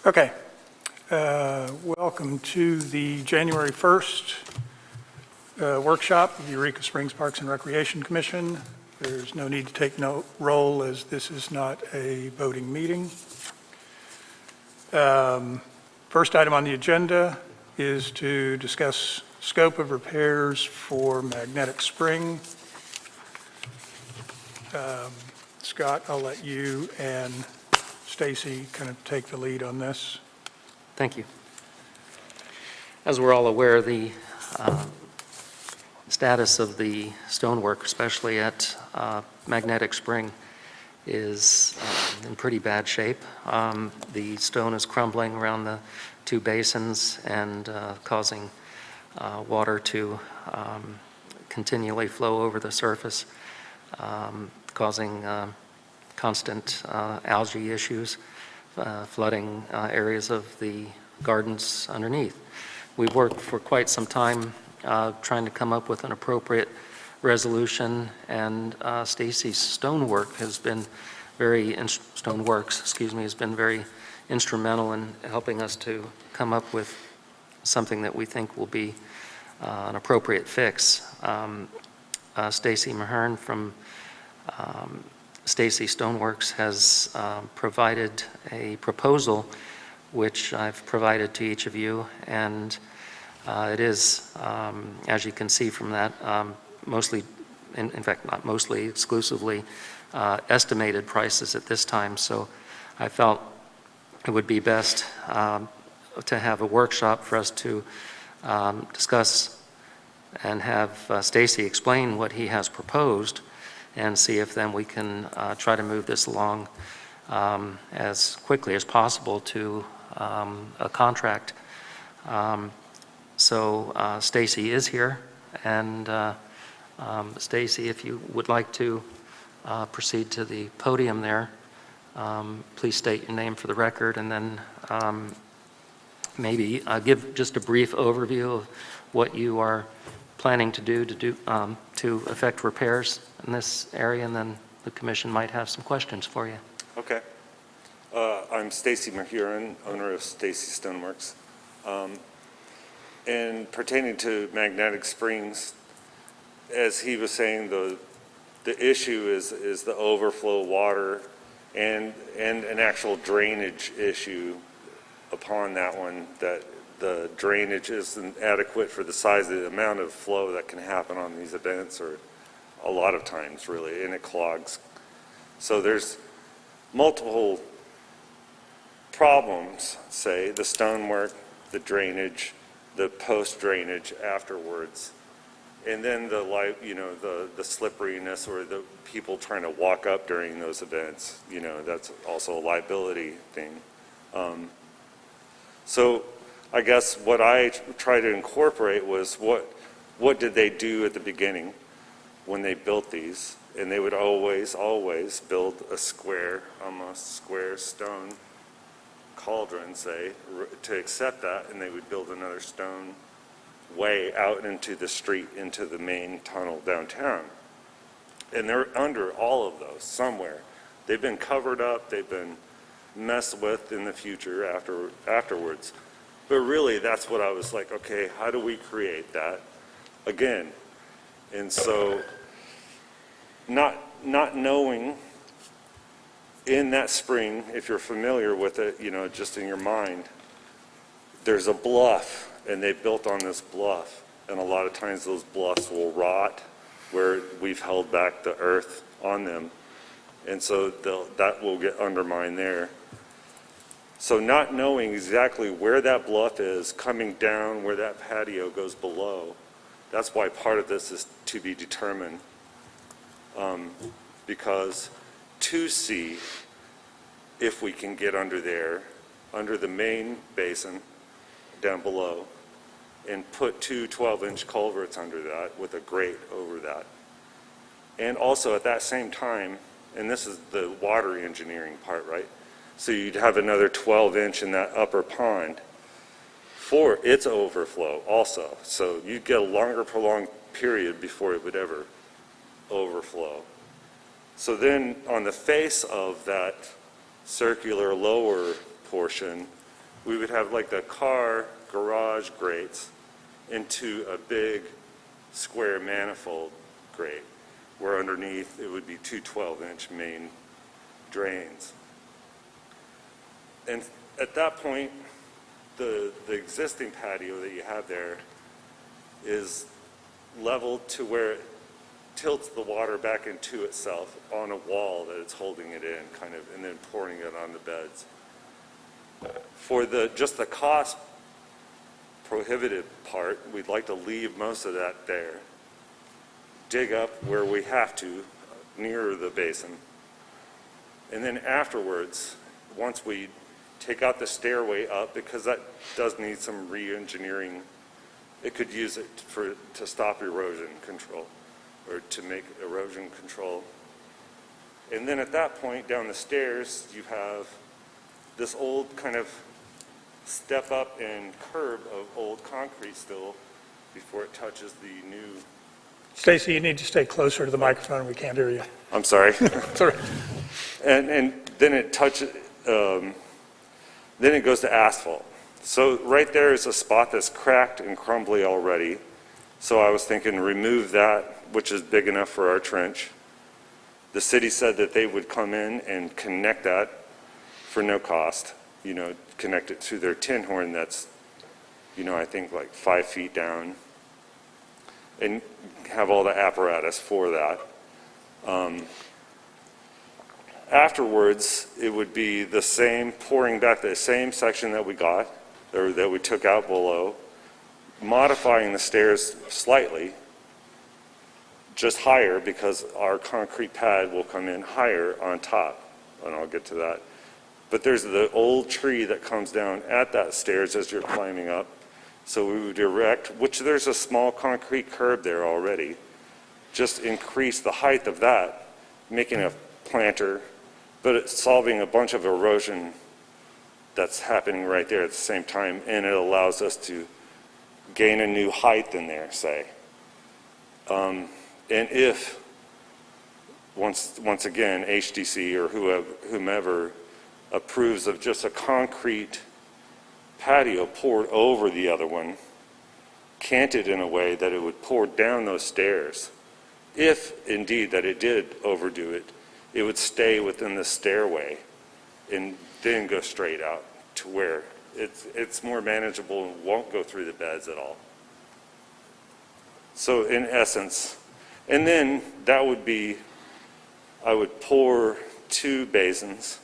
Okay. Welcome to the January 1st workshop of the Eureka Springs Parks and Recreation Commission. There's no need to take roll as this is not a voting meeting. First item on the agenda is to discuss scope of repairs for Magnetic Spring. Scott, I'll let you and Staci kind of take the lead on this. Thank you. As we're all aware, the status of the stonework, especially at Magnetic Spring, is in pretty bad shape. The stone is crumbling around the two basins and causing water to continually flow over the surface, causing constant algae issues, flooding areas of the gardens underneath. We've worked for quite some time trying to come up with an appropriate resolution, and Staci's Stonework has been Stoneworks, has been very instrumental in helping us to come up with something that we think will be an appropriate fix. Staci Mahern from Staci Stoneworks has provided a proposal which I've provided to each of you, and it is, as you can see from that, mostly, in fact not mostly, exclusively estimated prices at this time. So I felt it would be best to have a workshop for us to discuss and have Staci explain what he has proposed, and see if then we can try to move this along as quickly as possible to a contract. So Staci is here, and Staci, if you would like to proceed to the podium there, please state your name for the record, and then maybe give just a brief overview of what you are planning to do to effect repairs in this area, and then the commission might have some questions for you. Okay. I'm Staci Mahern, owner of Staci Stoneworks. And pertaining to Magnetic Springs, as he was saying, the issue is the overflow water and an actual drainage issue upon that one, that the drainage isn't adequate for the size of the amount of flow that can happen on these events, or a lot of times really, and it clogs. So there's multiple problems, say the stonework, the drainage, the post-drainage afterwards, and then the slipperiness, or the people trying to walk up during those events. That's also a liability thing. So I guess what I tried to incorporate was what did they do at the beginning when they built these? And they would always build a square, almost square stone cauldron, say, to accept that, and they would build another stone way out into the street, into the main tunnel downtown. And they're under all of those somewhere. They've been covered up, they've been messed with in the future afterwards. But really, that's what I was like, okay, how do we create that again? And so, not knowing in that spring, if you're familiar with it, just in your mind, there's a bluff, and they built on this bluff. And a lot of times those bluffs will rot where we've held back the earth on them. And so that will get undermined there. So not knowing exactly where that bluff is, coming down where that patio goes below, that's why part of this is to be determined. Because to see if we can get under there, under the main basin down below, and put two 12-inch culverts under that with a grate over that. And also at that same time, and this is the water engineering part, right? So you'd have another 12-inch in that upper pond for its overflow also. So you'd get a longer prolonged period before it would ever overflow. So then on the face of that circular lower portion, we would have like the car garage grates into a big square manifold grate, where underneath it would be two 12-inch main drains. And at that point, the existing patio that you have there is leveled to where it tilts the water back into itself on a wall that it's holding it in, kind of, and then pouring it on the beds. For just the cost prohibitive part, we'd like to leave most of that there. Dig up where we have to, near the basin. And then afterwards, once we take out the stairway up, because that does need some re-engineering, it could use it to stop erosion control, or to make erosion control. And then at that point, down the stairs, you have this old kind of step up and curb of old concrete still before it touches the new. Staci, you need to stay closer to the microphone. We can't hear you. I'm sorry. Sorry. And then it touches, then it goes to asphalt. So right there is a spot that's cracked and crumbly already. So I was thinking remove that, which is big enough for our trench. The city said that they would come in and connect that for no cost, connect it to their tin horn that's, I think like 5 feet down, and have all the apparatus for that. Afterwards, it would be the same, pouring back the same section that we got, or that we took out below, modifying the stairs slightly, just higher, because our concrete pad will come in higher on top, and I'll get to that. But there's the old tree that comes down at that stairs as you're climbing up. So we would erect, which there's a small concrete curb there already, just increase the height of that, making a planter, but it's solving a bunch of erosion that's happening right there at the same time, and it allows us to gain a new height in there, say. And if, once again, HDC or whomever approves of just a concrete patio poured over the other one, canted in a way that it would pour down those stairs, if indeed that it did overdo it, it would stay within the stairway and then go straight out to where it's more manageable and won't go through the beds at all. So in essence, and then that would be, I would pour 2 basins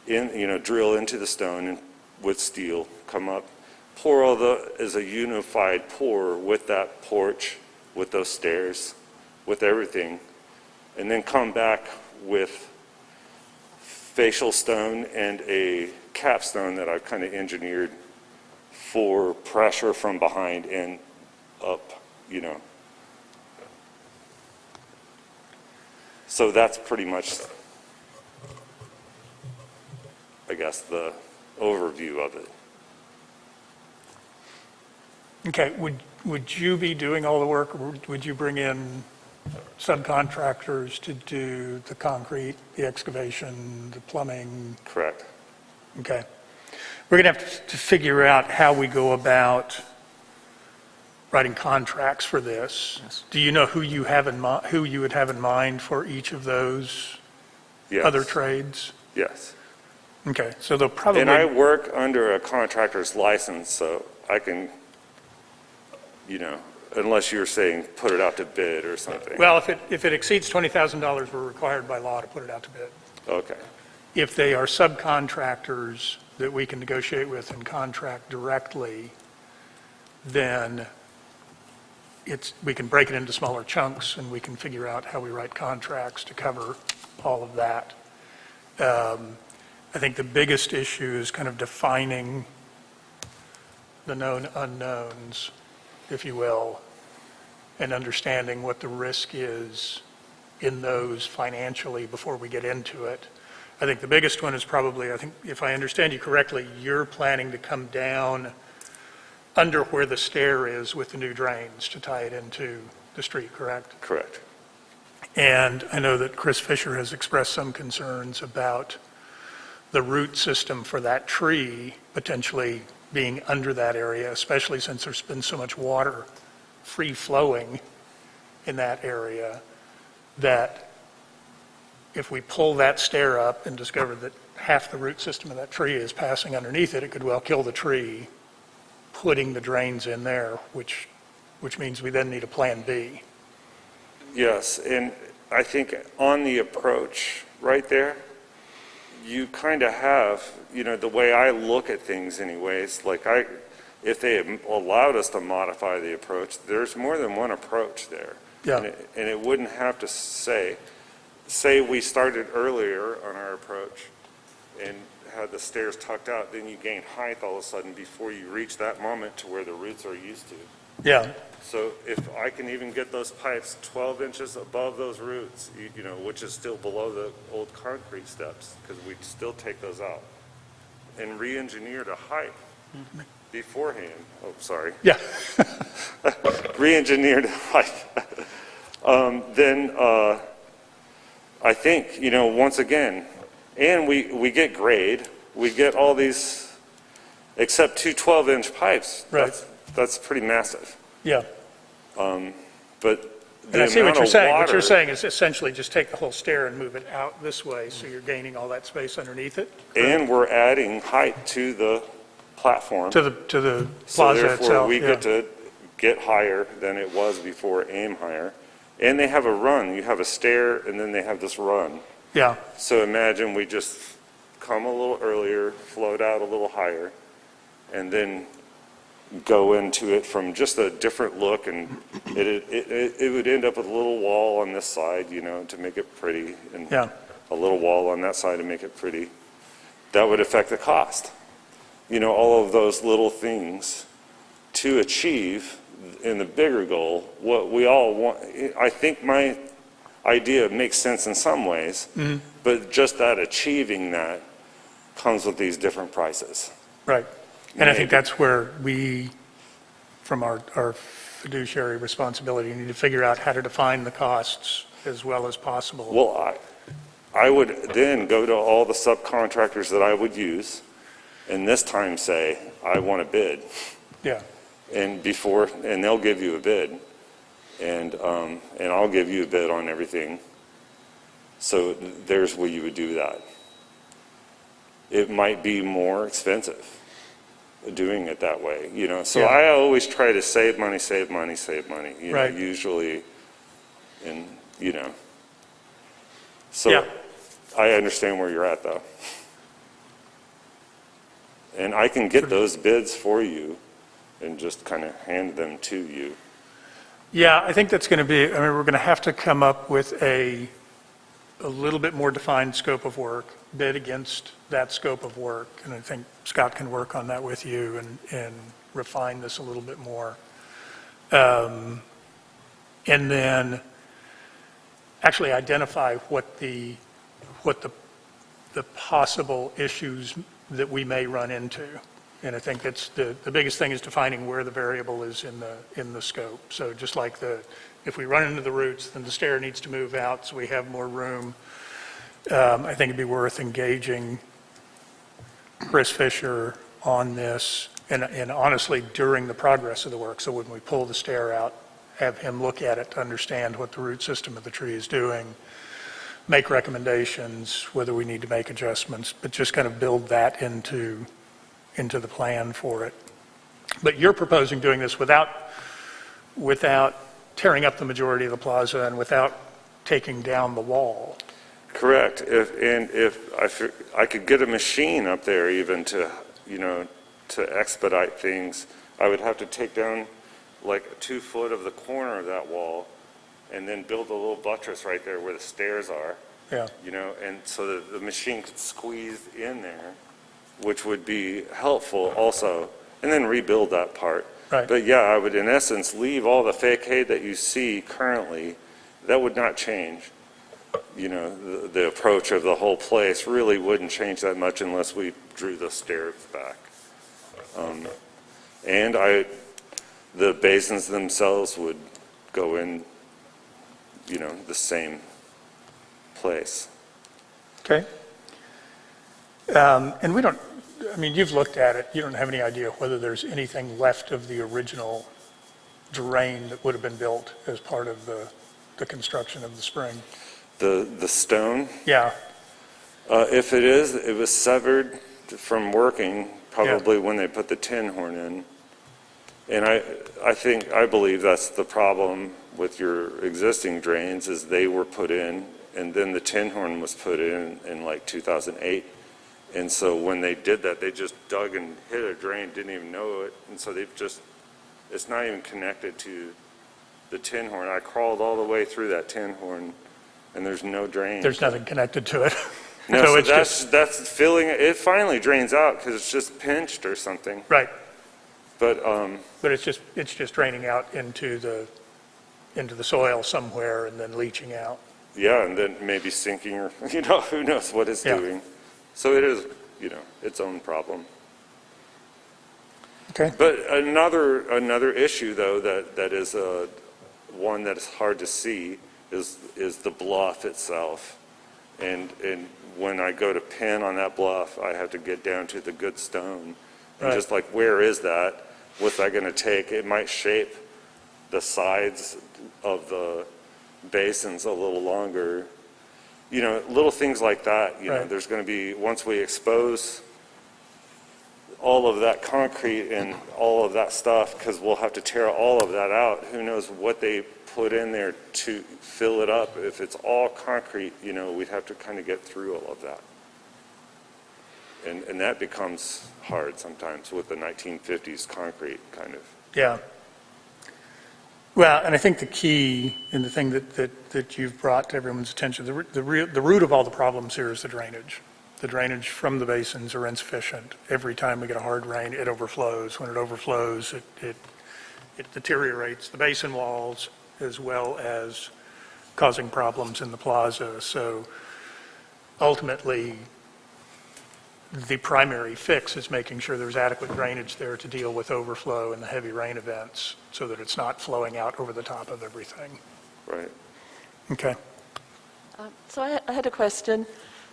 in, drill into the stone and with steel, come up, pour all as a unified pour with that porch, with those stairs, with everything, and then come back with facial stone and a capstone that I've kind of engineered for pressure from behind and up, So that's pretty much, I guess, the overview of it. Okay, would you be doing all the work, or would you bring in subcontractors to do the concrete, the excavation, the plumbing? Correct. Okay. We're going to have to figure out how we go about writing contracts for this. Yes. Do you know who you would have in mind for each of those Yes. other trades? Yes. Okay, so they'll probably... And I work under a contractor's license, so I can, unless you're saying put it out to bid or something. Well, if it exceeds $20,000, we're required by law to put it out to bid. Okay. If they are subcontractors that we can negotiate with and contract directly, then we can break it into smaller chunks, and we can figure out how we write contracts to cover all of that. I think the biggest issue is kind of defining the known unknowns, if you will, and understanding what the risk is in those financially before we get into it. I think the biggest one is probably, I think, if I understand you correctly, you're planning to come down under where the stair is with the new drains to tie it into the street, correct? Correct. And I know that Chris Fisher has expressed some concerns about the root system for that tree potentially being under that area, especially since there's been so much water free flowing in that area, that if we pull that stair up and discover that half the root system of that tree is passing underneath it, it could well kill the tree, putting the drains in there, which means we then need a plan B. Yes, and I think on the approach right there, you kind of have, the way I look at things anyways, if they had allowed us to modify the approach, there's more than one approach there. Yeah. And it wouldn't have to say we started earlier on our approach and had the stairs tucked out, then you gain height all of a sudden before you reach that moment to where the roots are used to. Yeah, So if I can even get those pipes 12 inches above those roots, which is still below the old concrete steps, because we'd still take those out, and re-engineer the height beforehand, yeah, re-engineer the height, then I think, once again, and we get grade, we get all these, except two 12-inch pipes. Right. That's pretty massive. yeah. But And I see what you're saying. What you're water, saying is essentially just take the whole stair and move it out this way, so you're gaining all that space underneath it. and we're adding height to the platform. To the So plaza therefore, itself, we yeah. get to get higher than it was before, aim higher. And they have a run. You have a stair, and then they have this run. Yeah, So imagine we just come a little earlier, float out a little higher, and then go into it from just a different look, and it would end up with a little wall on this side, to make it pretty, and yeah, a little wall on that side to make it pretty. That would affect the cost. All of those little things to achieve in the bigger goal, what we all want. I think my idea makes sense in some ways, but just that achieving that comes with these different prices. right. And I think Maybe. that's where we, from our fiduciary responsibility, need to figure out how to define the costs as well as possible. Well, I would then go to all the subcontractors that I would use, and this time say, I want a bid. Yeah, And they'll give you a bid, and I'll give you a bid on everything. So there's where you would do that. It might be more expensive doing it that way, So Yeah. I always try to save money, Right. usually, and, So Yeah. I understand where you're at, though. And I can get those bids for you and just kind of hand them to you. yeah, I think that's going to be, we're going to have to come up with a little bit more defined scope of work, bid against that scope of work, and I think Scott can work on that with you and refine this a little bit more. And then actually identify what the possible issues that we may run into. And I think that's the biggest thing is defining where the variable is in the scope. So just like if we run into the roots, then the stair needs to move out so we have more room. I think it'd be worth engaging Chris Fisher on this, and honestly, during the progress of the work. So when we pull the stair out, have him look at it to understand what the root system of the tree is doing, make recommendations, whether we need to make adjustments, but just kind of build that into the plan for it. But you're proposing doing this without tearing up the majority of the plaza and without taking down the wall. Correct. If I could get a machine up there even to expedite things, I would have to take down like 2 foot of the corner of that wall and then build a little buttress right there where the stairs are, Yeah, and so that the machine could squeeze in there, which would be helpful also, and then rebuild that part. Right. But yeah, I would in essence leave all the facade that you see currently. That would not change. The approach of the whole place really wouldn't change that much unless we drew the stairs back. And the basins themselves would go in, the same place. okay. And we don't, I mean, you've looked at it, you don't have any idea whether there's anything left of the original drain that would have been built as part of the construction of the spring? The stone, Yeah, if it is, it was severed from working probably when they put the tin horn in. And I believe that's the problem with your existing drains, is they were put in, and then the tin horn was put in like 2008. And so when they did that, they just dug and hit a drain, didn't even know it. And so it's not even connected to the tin horn. I crawled all the way through that tin horn, and there's no drain. there's nothing connected to it. No, So so it's that's filling it. It finally drains out because it's just pinched or something. Right, But but it's just draining out into the soil somewhere and then leaching out. yeah, and then maybe sinking or, who knows what it's Yeah. doing. So it is, its own problem. Okay. But another issue, though, that is one that is hard to see is the bluff itself. And when I go to pin on that bluff, I have to get down to the good stone. And Right. just like, where is that? What's that going to take? It might shape the sides of the basins a little longer. Little things like that, Right. there's going to be, once we expose all of that concrete and all of that stuff, because we'll have to tear all of that out. Who knows what they put in there to fill it up. If it's all concrete, we'd have to kind of get through all of that. And that becomes hard sometimes with the 1950s concrete kind of. Yeah. Well, and I think the key and the thing that you've brought to everyone's attention, the root of all the problems here is the drainage. The drainage from the basins are insufficient. Every time we get a hard rain, it overflows. When it overflows, it deteriorates the basin walls as well as causing problems in the plaza. So ultimately, the primary fix is making sure there's adequate drainage there to deal with overflow and the heavy rain events so that it's not flowing out over the top of everything. Right. Okay. So I had a question.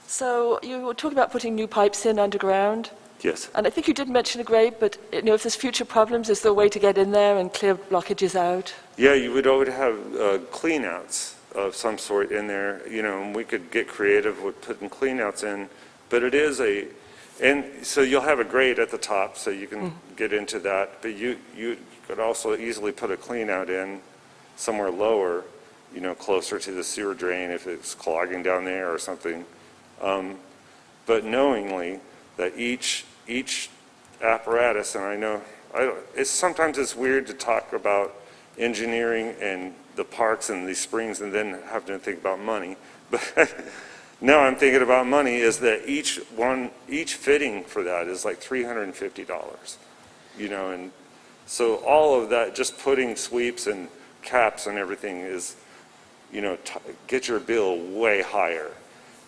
So you were talking about putting new pipes in underground, Yes. and I think you did mention a grate, but if there's future problems, is there a way to get in there and clear blockages out? Yeah, you would always have cleanouts of some sort in there, and we could get creative with putting cleanouts in, but it is and so you'll have a grate at the top, so you can get into that, but you could also easily put a cleanout in somewhere lower, closer to the sewer drain if it's clogging down there or something. But knowingly that each apparatus, and I know, sometimes it's weird to talk about engineering and the parks and these springs and then have to think about money. But now I'm thinking about money is that each fitting for that is like $350, and so all of that, just putting sweeps and caps and everything is, get your bill way higher.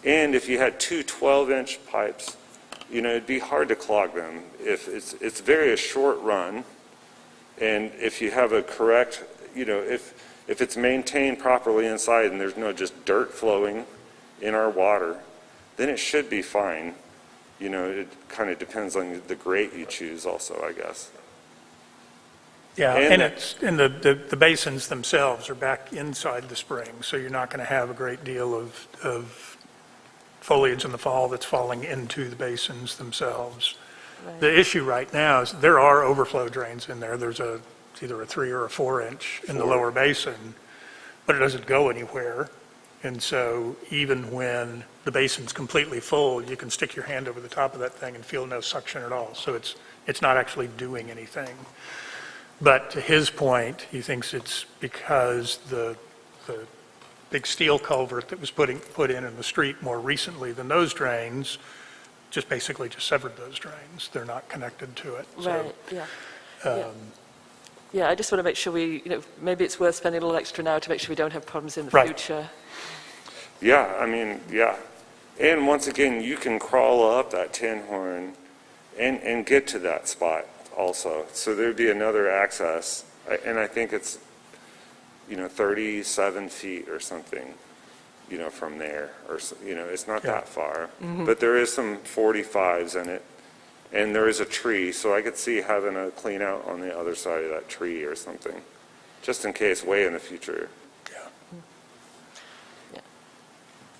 And if you had two 12-inch pipes, it'd be hard to clog them. If it's very a short run, and if you have a correct, if it's maintained properly inside and there's no just dirt flowing in our water, then it should be fine. It kind of depends on the grate you choose also, I guess. Yeah, And- and the basins themselves are back inside the spring, so you're not going to have a great deal of foliage in the fall that's falling into the basins themselves. Right. The issue right now is there are overflow drains in there. There's it's either a 3 or a 4-inch in the lower basin, but it doesn't go anywhere. And so even when the basin's completely full, you can stick your hand over the top of that thing and feel no suction at all. So it's not actually doing anything. But to his point, he thinks it's because the big steel culvert that was put in the street more recently than those drains just severed those drains. They're not connected to it. So, Right, yeah. Yeah, I just want to make sure maybe it's worth spending a little extra now to make sure we don't have problems in the Right. future. Yeah, yeah. And once again, you can crawl up that tin horn and get to that spot also. So there'd be another access, and I think it's 37 feet or something. from there, or, it's not Yeah. that far. But there is some 45s in it, and there is a tree, so I could see having a clean out on the other side of that tree or something, just in case, way in the future.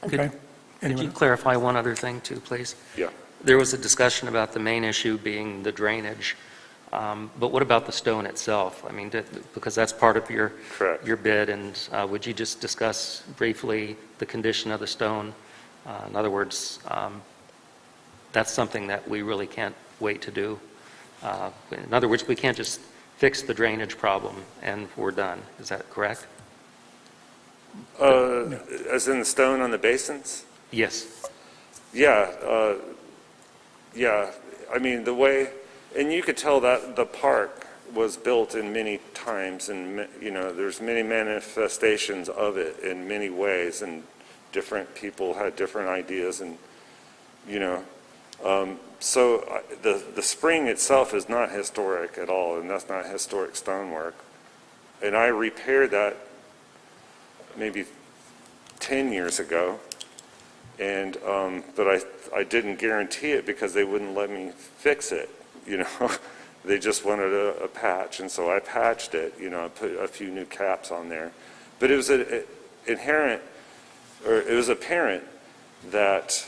Okay. Could you Anyone? clarify one other thing too, please? Yeah. There was a discussion about the main issue being the drainage, but what about the stone itself? I mean, because that's part of your Correct. your bid, and would you just discuss briefly the condition of the stone? In other words, that's something that we really can't wait to do. In other words, we can't just fix the drainage problem and we're done. Is that correct? As in the stone on the basins? Yes. Yeah, yeah. I mean, the way, and you could tell that the park was built in many times, and there's many manifestations of it in many ways, and different people had different ideas, and so the spring itself is not historic at all, and that's not historic stonework. And I repaired that maybe 10 years ago, and but I didn't guarantee it because they wouldn't let me fix it. They just wanted a patch, and so I patched it. I put a few new caps on there, but it was it was apparent that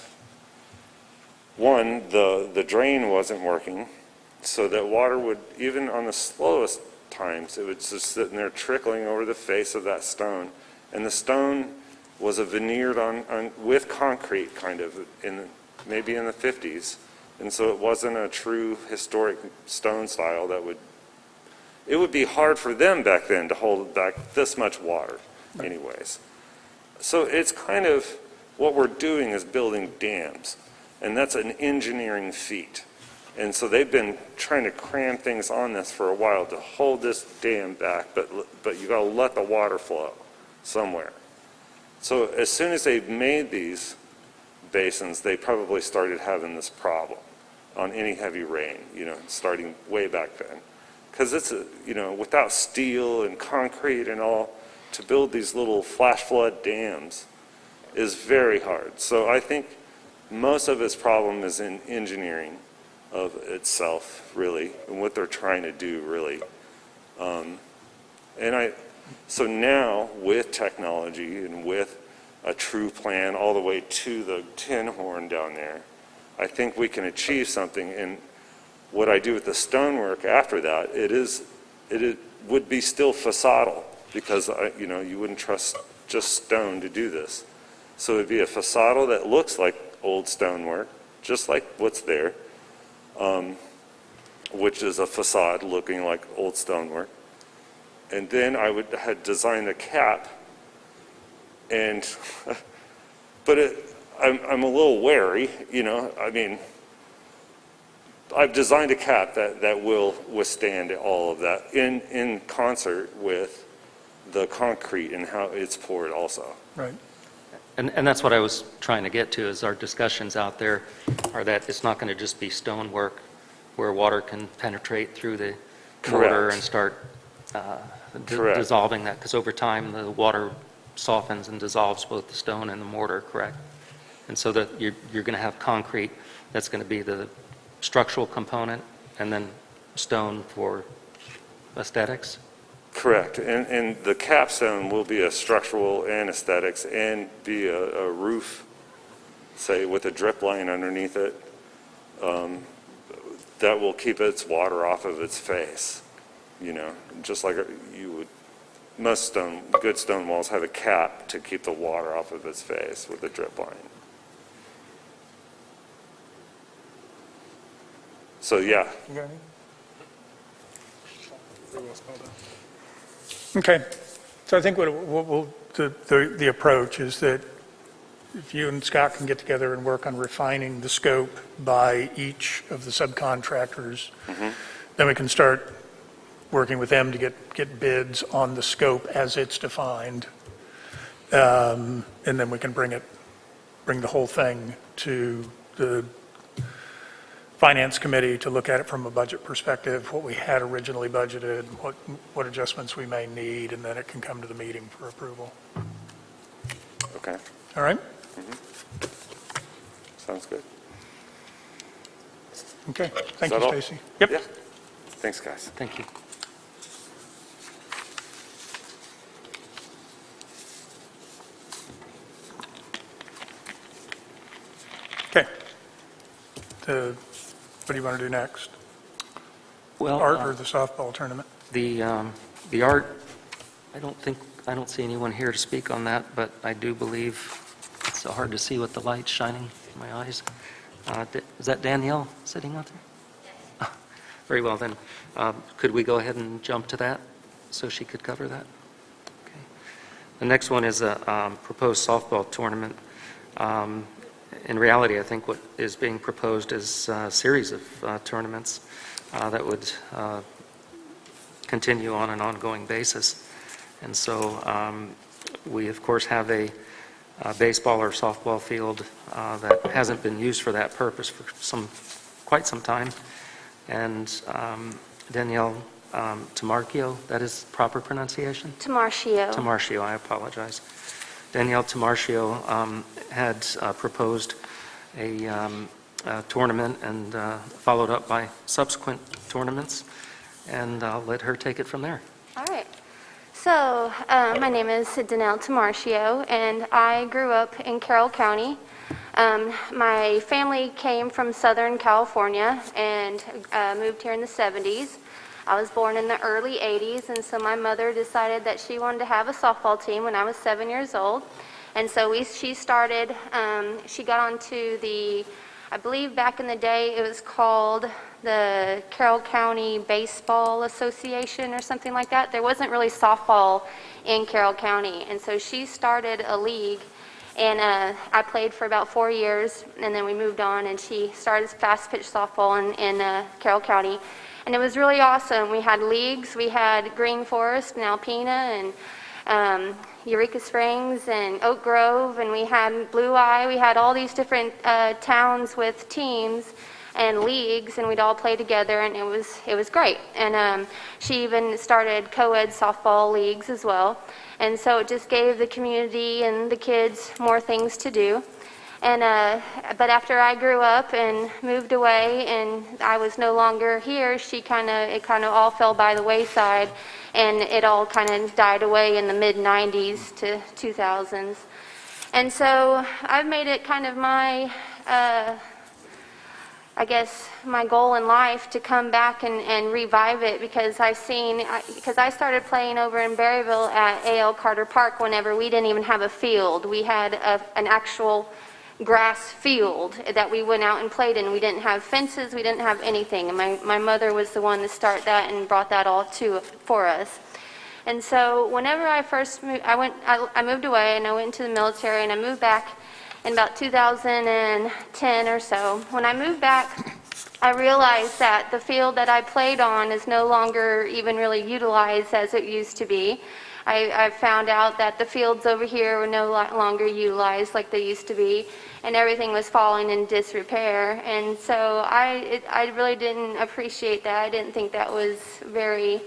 one, the drain wasn't working, so that water would, even on the slowest times, it was just sitting there trickling over the face of that stone. And the stone was a veneered on with concrete, kind of, maybe in the 50s. And so it wasn't a true historic stone style it would be hard for them back then to hold back this much water anyways. So it's kind of, what we're doing is building dams, and that's an engineering feat. And so they've been trying to cram things on this for a while to hold this dam back, but you gotta let the water flow somewhere. So as soon as they made these basins, they probably started having this problem on any heavy rain, starting way back then. Because it's, without steel and concrete and all, to build these little flash flood dams is very hard. So I think most of its problem is in engineering of itself, really, and what they're trying to do, really. So now, with technology and with a true plan all the way to the tin horn down there, I think we can achieve something. And what I do with the stonework after that, it would be still facadal, because you wouldn't trust just stone to do this. So it'd be a facadal that looks like old stonework, just like what's there, which is a facade looking like old stonework. And then I had designed a cap, and but I'm a little wary, I mean, I've designed a cap that will withstand all of that in concert with the concrete and how it's poured also. Right. And that's what I was trying to get to, is our discussions out there are that it's not going to just be stonework where water can penetrate through the mortar Correct. and start Correct. dissolving that, because over time the water softens and dissolves both the stone and the mortar, correct? And so that you're going to have concrete that's going to be the structural component, and then stone for aesthetics? Correct, and the capstone will be a structural and aesthetics, and be a roof, say, with a drip line underneath it, that will keep its water off of its face, just like you would. Most good stone walls have a cap to keep the water off of its face with a drip line. So yeah. You got any? Okay, so I think the approach is that if you and Scott can get together and work on refining the scope by each of the subcontractors, then we can start working with them to get bids on the scope as it's defined. And then we can bring the whole thing to the Finance Committee to look at it from a budget perspective, what we had originally budgeted, what adjustments we may need, and then it can come to the meeting for approval. Okay. All right? Sounds good. Okay, thank you, that all? Staci. Yeah. Yep. Thanks, guys. Thank you. Okay. What do you want to do next? Well, Art or the softball tournament? the art, I don't see anyone here to speak on that, but I do believe it's so hard to see with the light shining in my eyes. Is that Danielle sitting out there? Ah, very well, then. Could we go ahead and jump to that so she could cover that? Okay. The next one is a proposed softball tournament. In reality, I think what is being proposed is a series of tournaments that would continue on an ongoing basis. And so we, of course, have a baseball or softball field that hasn't been used for that purpose for quite some time. And Danielle Tamarchio, that is proper pronunciation? Tamarchio. Tamarchio, I apologize. Danielle Tamarchio had proposed a tournament and followed up by subsequent tournaments, and I'll let her take it from there. All right. So my name is Danielle Tamarchio, and I grew up in Carroll County. My family came from Southern California and moved here in the 70s. I was born in the early 80s, and so my mother decided that she wanted to have a softball team when I was 7 years old. And so she started, she got onto the, I believe back in the day it was called the Carroll County Baseball Association or something like that. There wasn't really softball in Carroll County, and so she started a league. And I played for about 4 years, and then we moved on, and she started fast pitch softball in Carroll County. And it was really awesome. We had leagues. We had Green Forest and Alpena and Eureka Springs and Oak Grove, and we had Blue Eye. We had all these different towns with teams and leagues, and we'd all play together, and it was great. And she even started co-ed softball leagues as well. And so it just gave the community and the kids more things to do. And but after I grew up and moved away and I was no longer here, it kind of all fell by the wayside, and it all kind of died away in the mid-90s to 2000s. And so I've made it kind of my I guess my goal in life to come back and revive it, because I started playing over in Berryville at A.L. Carter Park whenever we didn't even have a field. We had an actual grass field that we went out and played in. We didn't have fences, we didn't have anything. And my mother was the one to start that and brought that all for us. And so whenever I first moved, I moved away and I went into the military, and I moved back in about 2010 or so. When I moved back, I realized that the field that I played on is no longer even really utilized as it used to be. I found out that the fields over here were no longer utilized like they used to be, and everything was falling in disrepair. And so I really didn't appreciate that. I didn't think that was very,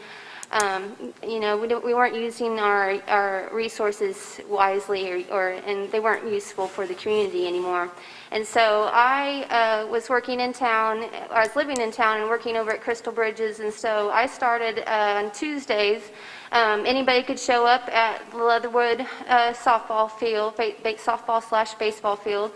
we weren't using our resources wisely, and they weren't useful for the community anymore. And so I was working in town, I was living in town and working over at Crystal Bridges, and so I started on Tuesdays. Anybody could show up at the Leatherwood softball field, softball/baseball field,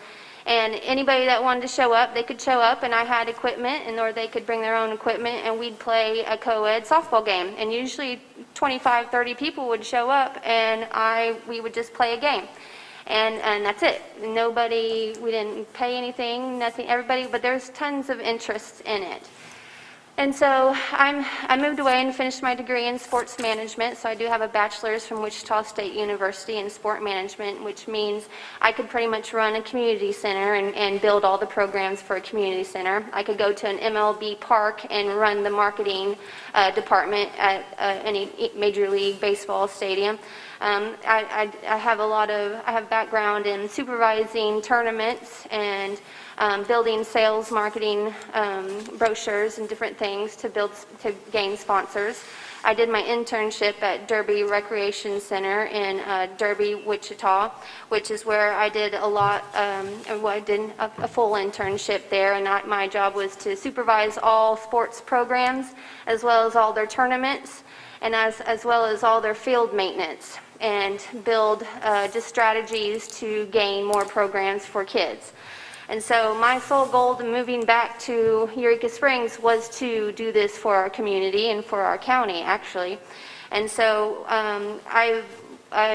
and anybody that wanted to show up, they could show up, and I had equipment, or they could bring their own equipment, and we'd play a co-ed softball game. And usually 25, 30 people would show up, and we would just play a game. And that's it. We didn't pay anything, nothing, everybody, but there's tons of interest in it. And so I moved away and finished my degree in sports management, so I do have a bachelor's from Wichita State University in sport management, which means I could pretty much run a community center and build all the programs for a community center. I could go to an MLB park and run the marketing department at any Major League Baseball stadium. I have background in supervising tournaments and building sales, marketing brochures and different things to gain sponsors. I did my internship at Derby Recreation Center in Derby, Wichita, which is where I did I did a full internship there, and my job was to supervise all sports programs as well as all their tournaments, and as well as all their field maintenance, and build just strategies to gain more programs for kids. And so my sole goal to moving back to Eureka Springs was to do this for our community and for our county, actually. And so I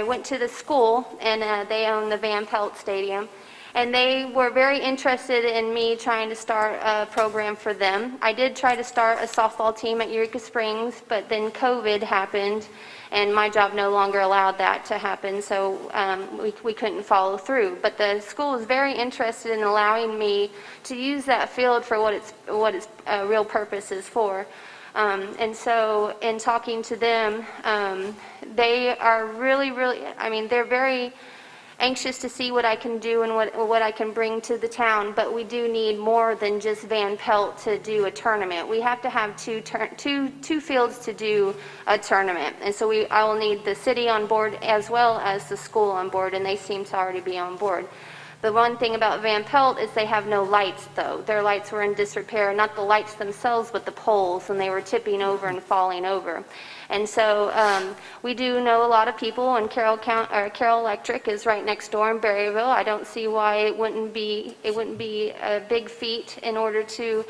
went to the school, and they own the Van Pelt Stadium, and they were very interested in me trying to start a program for them. I did try to start a softball team at Eureka Springs, but then COVID happened, and my job no longer allowed that to happen, so we couldn't follow through. But the school was very interested in allowing me to use that field for what its real purpose is for. And so in talking to them, they are really, they're very anxious to see what I can do and what I can bring to the town, but we do need more than just Van Pelt to do a tournament. We have to have two fields to do a tournament, and so I will need the city on board as well as the school on board, and they seem to already be on board. The one thing about Van Pelt is they have no lights, though. Their lights were in disrepair, not the lights themselves, but the poles, and they were tipping over and falling over. And so we do know a lot of people, and Carroll Electric is right next door in Berryville. I don't see why it wouldn't be a big feat in order to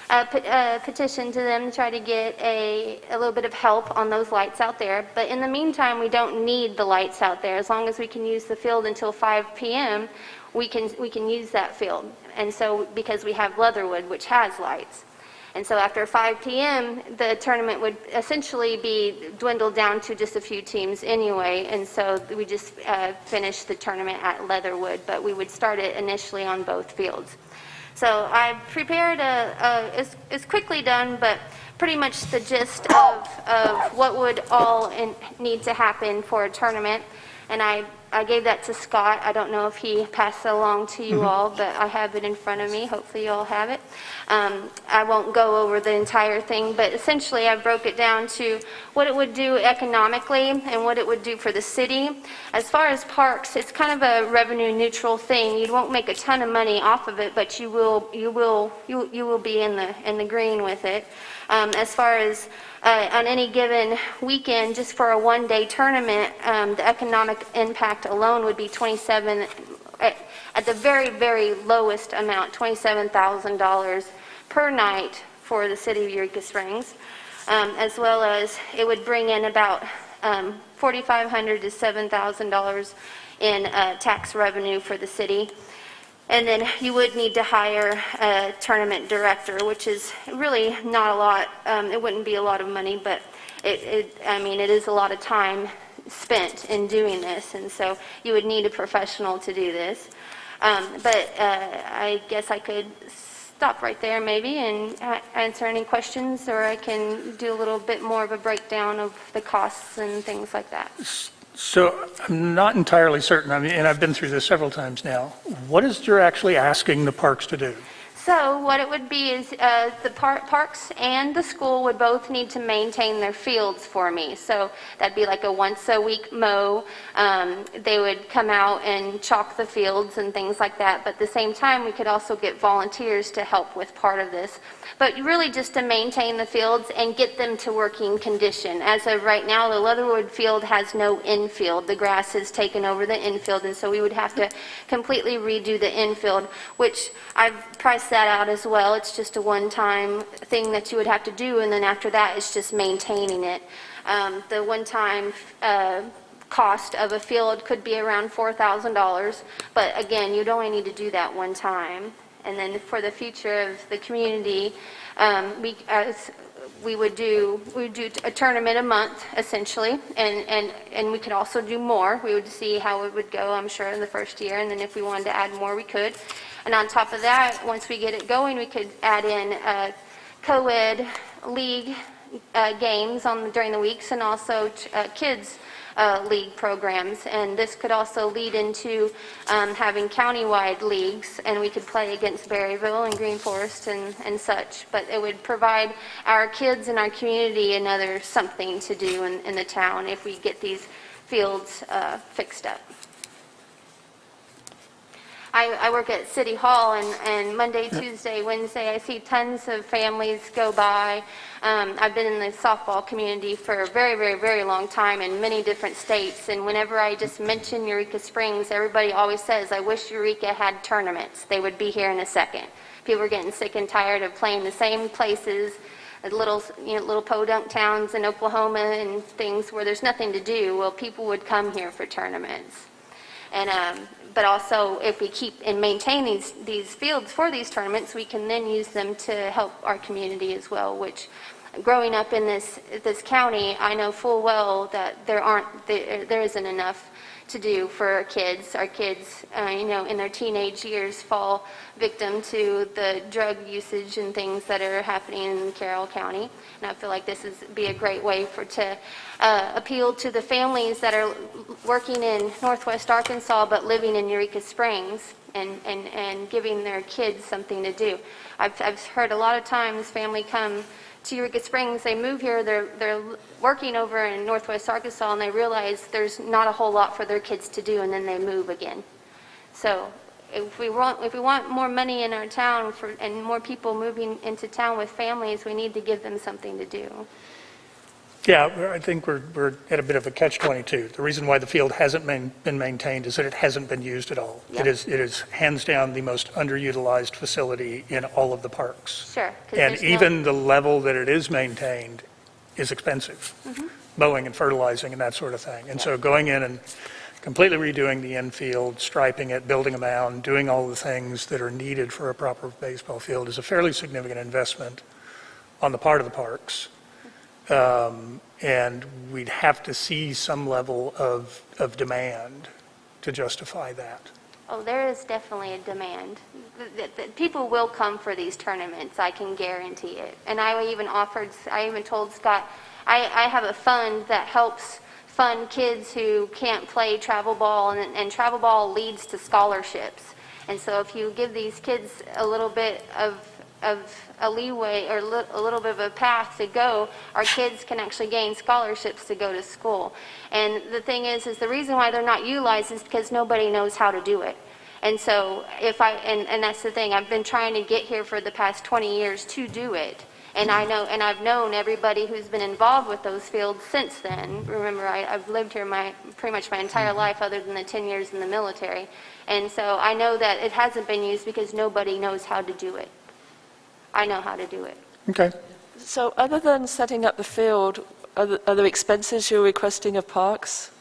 petition to them to try to get a little bit of help on those lights out there. But in the meantime, we don't need the lights out there. As long as we can use the field until 5 p.m., we can use that field. And so because we have Leatherwood, which has lights. And so after 5 p.m., the tournament would essentially be dwindled down to just a few teams anyway, and so we just finished the tournament at Leatherwood, but we would start it initially on both fields. So I prepared it's quickly done, but pretty much the gist of what would all need to happen for a tournament, and I gave that to Scott. I don't know if he passed it along to you all, but I have it in front of me. Hopefully you all have it. I won't go over the entire thing, but essentially I broke it down to what it would do economically and what it would do for the city. As far as parks, it's kind of a revenue neutral thing. You won't make a ton of money off of it, but you will be in the green with it. As far as on any given weekend, just for a one-day tournament, the economic impact alone would be at the very, very lowest amount, $27,000 per night for the city of Eureka Springs, as well as it would bring in about $4,500 to $7,000 in tax revenue for the city. And then you would need to hire a tournament director, which is really not a lot. It wouldn't be a lot of money, but it is a lot of time spent in doing this, and so you would need a professional to do this. But I guess I could stop right there maybe and answer any questions, or I can do a little bit more of a breakdown of the costs and things like that. So I'm not entirely certain, and I've been through this several times now. What is you're actually asking the parks to do? So what it would be is the parks and the school would both need to maintain their fields for me. So that'd be like a once-a-week mow. They would come out and chalk the fields and things like that. But at the same time, we could also get volunteers to help with part of this. But really just to maintain the fields and get them to working condition. As of right now, the Leatherwood field has no infield. The grass has taken over the infield, and so we would have to completely redo the infield, which I've priced that out as well. It's just a one-time thing that you would have to do, and then after that it's just maintaining it. The one-time cost of a field could be around $4,000, but again, you'd only need to do that one time. And then for the future of the community, we would do a tournament a month essentially, and we could also do more. We would see how it would go, I'm sure, in the first year, and then if we wanted to add more, we could. And on top of that, once we get it going, we could add in co-ed league games during the weeks, and also kids league programs. And this could also lead into having countywide leagues, and we could play against Berryville and Green Forest and such. But it would provide our kids and our community another something to do in the town if we get these fields fixed up. I work at City Hall, and Monday, Tuesday, Wednesday, I see tons of families go by. I've been in the softball community for a very, very, very long time in many different states, and whenever I just mention Eureka Springs, everybody always says, I wish Eureka had tournaments. They would be here in a second. People are getting sick and tired of playing the same places, little podunk towns in Oklahoma and things where there's nothing to do. Well, people would come here for tournaments. And but also, if we keep and maintain these fields for these tournaments, we can then use them to help our community as well. Which, growing up in this county, I know full well that there isn't enough to do for our kids. Our kids, in their teenage years, fall victim to the drug usage and things that are happening in Carroll County. And I feel like this would be a great way to appeal to the families that are working in Northwest Arkansas but living in Eureka Springs and giving their kids something to do. I've heard a lot of times family come to Eureka Springs, they move here, they're working over in Northwest Arkansas, and they realize there's not a whole lot for their kids to do, and then they move again. So if we want more money in our town and more people moving into town with families, we need to give them something to do. Yeah, I think we're at a bit of a catch-22. The reason why the field hasn't been maintained is that it hasn't been used at all. Yeah. It is hands down the most underutilized facility in all of the parks. Sure. And even the level that it is maintained is expensive, mowing and fertilizing and that sort of thing. And so going in and completely redoing the infield, striping it, building a mound, doing all the things that are needed for a proper baseball field is a fairly significant investment on the part of the parks. And we'd have to see some level of demand to justify that. Oh, there is definitely a demand. People will come for these tournaments, I can guarantee it. And I even told Scott, I have a fund that helps fund kids who can't play travel ball, and travel ball leads to scholarships. And so if you give these kids a little bit of a leeway or a little bit of a path to go, our kids can actually gain scholarships to go to school. And the thing is the reason why they're not utilized is because nobody knows how to do it. And so and that's the thing, I've been trying to get here for the past 20 years to do it. And I've known everybody who's been involved with those fields since then. Remember, I've lived here pretty much my entire life other than the 10 years in the military. And so I know that it hasn't been used because nobody knows how to do it. I know how to do it. Okay. So other than setting up the field, are there expenses you're requesting of parks?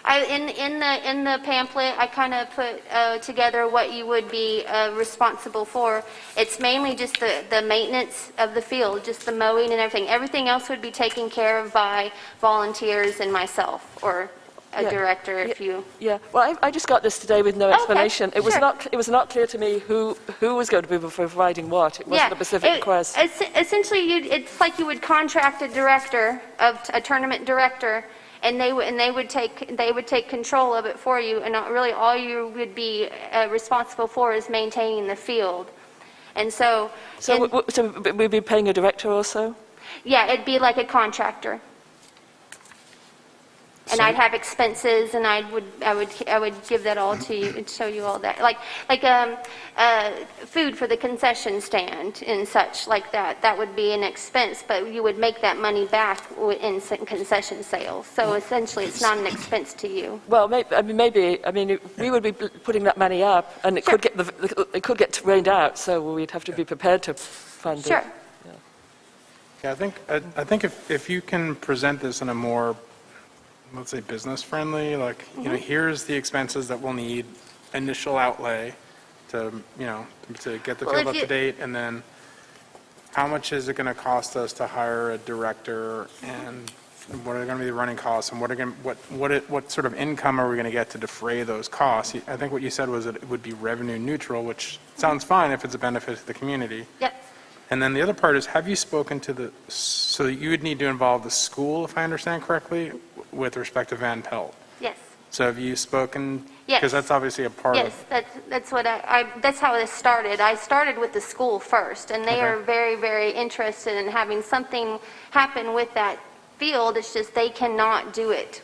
In the pamphlet, I kind of put together what you would be responsible for. It's mainly just the maintenance of the field, just the mowing and everything. Everything else would be taken care of by volunteers and myself, or a director if you... Yeah, well, I just got this today with no explanation. Okay, It was sure. not clear to me who was going to be providing what. It wasn't a specific request. Essentially, it's like you would contract a tournament director, and they would take control of it for you, and really all you would be responsible for is maintaining the field. And so we'd be paying a director also? yeah, it'd be like a contractor. And I'd have expenses, and I would give that all to you and show you all that, like food for the concession stand and such like that. That would be an expense, but you would make that money back in concession sales. So essentially, it's not an expense to you. Well, maybe we would be putting that money up, and it could get rained out. So we'd have to be prepared to fund it. Sure. Yeah, I think if you can present this in a more, let's say, business-friendly, like, here's the expenses that we'll need, initial outlay to get the field up to date, and then how much is it going to cost us to hire a director, and what are going to be the running costs, and what sort of income are we going to get to defray those costs? I think what you said was that it would be revenue neutral, which sounds fine if it's a benefit to the community. Yep. And then the other part is, have you spoken to so you would need to involve the school, if I understand correctly, with respect to Van Pelt? Yes. So have you spoken? Yes. Because that's obviously a part of. Yes, that's what that's how this started. I started with the school first, and they Okay. are very, very interested in having something happen with that field. It's just they cannot do it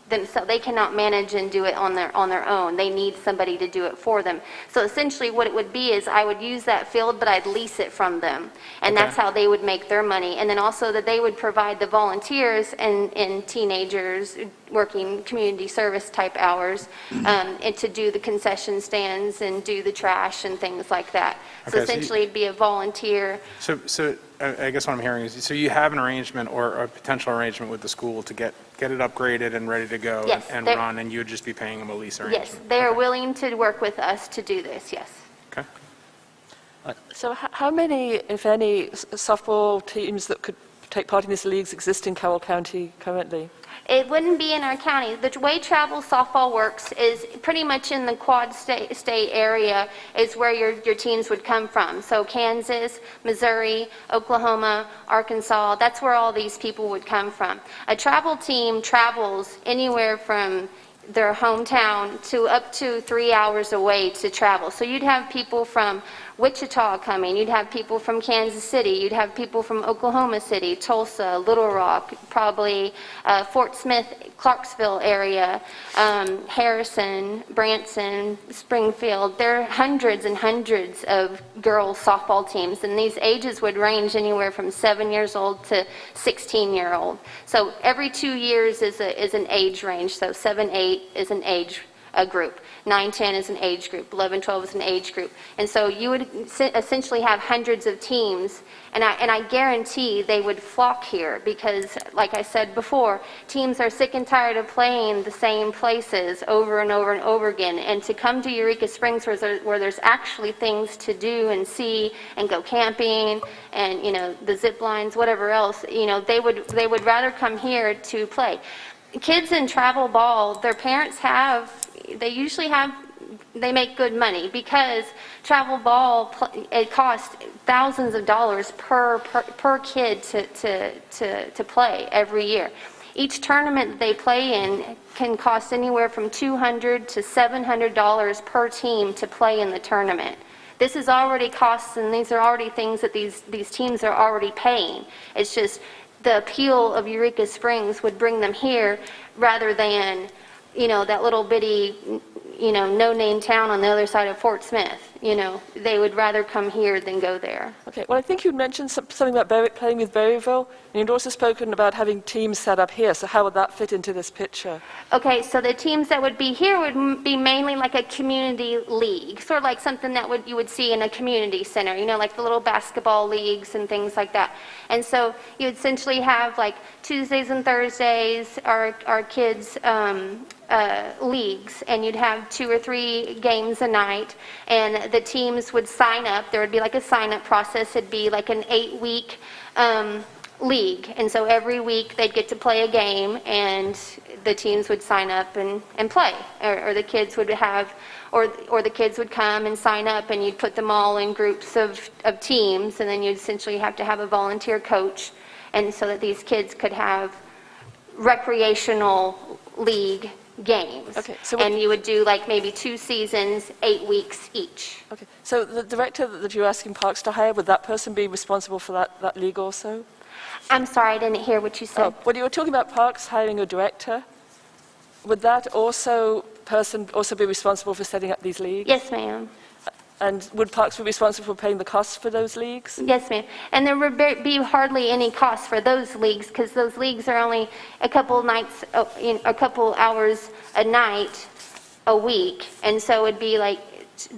themselves. They cannot manage and do it on their own. They need somebody to do it for them. So essentially what it would be is I would use that field, but I'd lease it from them. And Okay. that's how they would make their money. And then also that they would provide the volunteers and teenagers working community service type hours and to do the concession stands and do the trash and things like that. Okay, So so essentially it'd be a volunteer. So I guess what I'm hearing is, so you have an arrangement or a potential arrangement with the school to get it upgraded and ready to go Yes, and they're- run, and you would just be paying them a lease arrangement? Yes, they are Okay. willing to work with us to do this, yes. Okay. So how many, if any, softball teams that could take part in these leagues exist in Carroll County currently? It wouldn't be in our county. The way travel softball works is pretty much in the quad state area is where your teams would come from. So Kansas, Missouri, Oklahoma, Arkansas, that's where all these people would come from. A travel team travels anywhere from their hometown to up to 3 hours away to travel. So you'd have people from Wichita coming, you'd have people from Kansas City, you'd have people from Oklahoma City, Tulsa, Little Rock, probably Fort Smith, Clarksville area, Harrison, Branson, Springfield. There are hundreds and hundreds of girls softball teams, and these ages would range anywhere from 7 years old to 16-year-old. So every 2 years is an age range. So 7, 8 is an age group. 9, 10 is an age group. 11, 12 is an age group. And so you would essentially have hundreds of teams, and I guarantee they would flock here because, like I said before, teams are sick and tired of playing the same places over and over and over again. And to come to Eureka Springs where there's actually things to do and see and go camping and, you know, the zip lines, whatever else, you know, they would rather come here to play. Kids in travel ball, their parents they make good money because travel ball, it costs thousands of dollars per kid to play every year. Each tournament that they play in can cost anywhere from $200 to $700 per team to play in the tournament. This is already costs, and these are already things that these teams are already paying. It's just the appeal of Eureka Springs would bring them here rather than, you know, that little bitty, you know, no-name town on the other side of Fort Smith. You know, they would rather come here than go there. Okay, well, I think you'd mentioned something about playing with Berryville, and you'd also spoken about having teams set up here. So how would that fit into this picture? Okay, so the teams that would be here would be mainly like a community league, sort of like something that you would see in a community center, you know, like the little basketball leagues and things like that. And so you would essentially have like Tuesdays and Thursdays our kids' leagues, and you'd have 2 or 3 games a night, and the teams would sign up. There would be like a sign-up process. It'd be like an 8-week league, and so every week they'd get to play a game, and the teams would sign up and play, or the kids would have, or the kids would come and sign up, and you'd put them all in groups of teams, and then you'd essentially have to have a volunteer coach, and so that these kids could have recreational league games. Okay, so and you would do like maybe 2 seasons, 8 weeks each. Okay, so the director that you're asking Parks to hire, would that person be responsible for that league also? I'm sorry, I didn't hear what you said. Oh, when you were talking about Parks hiring a director, would that person also be responsible for setting up these leagues? Yes, ma'am. And would Parks be responsible for paying the costs for those leagues? Yes, ma'am. And there would be hardly any cost for those leagues because those leagues are only a couple nights, a couple hours a night a week, and so it'd be like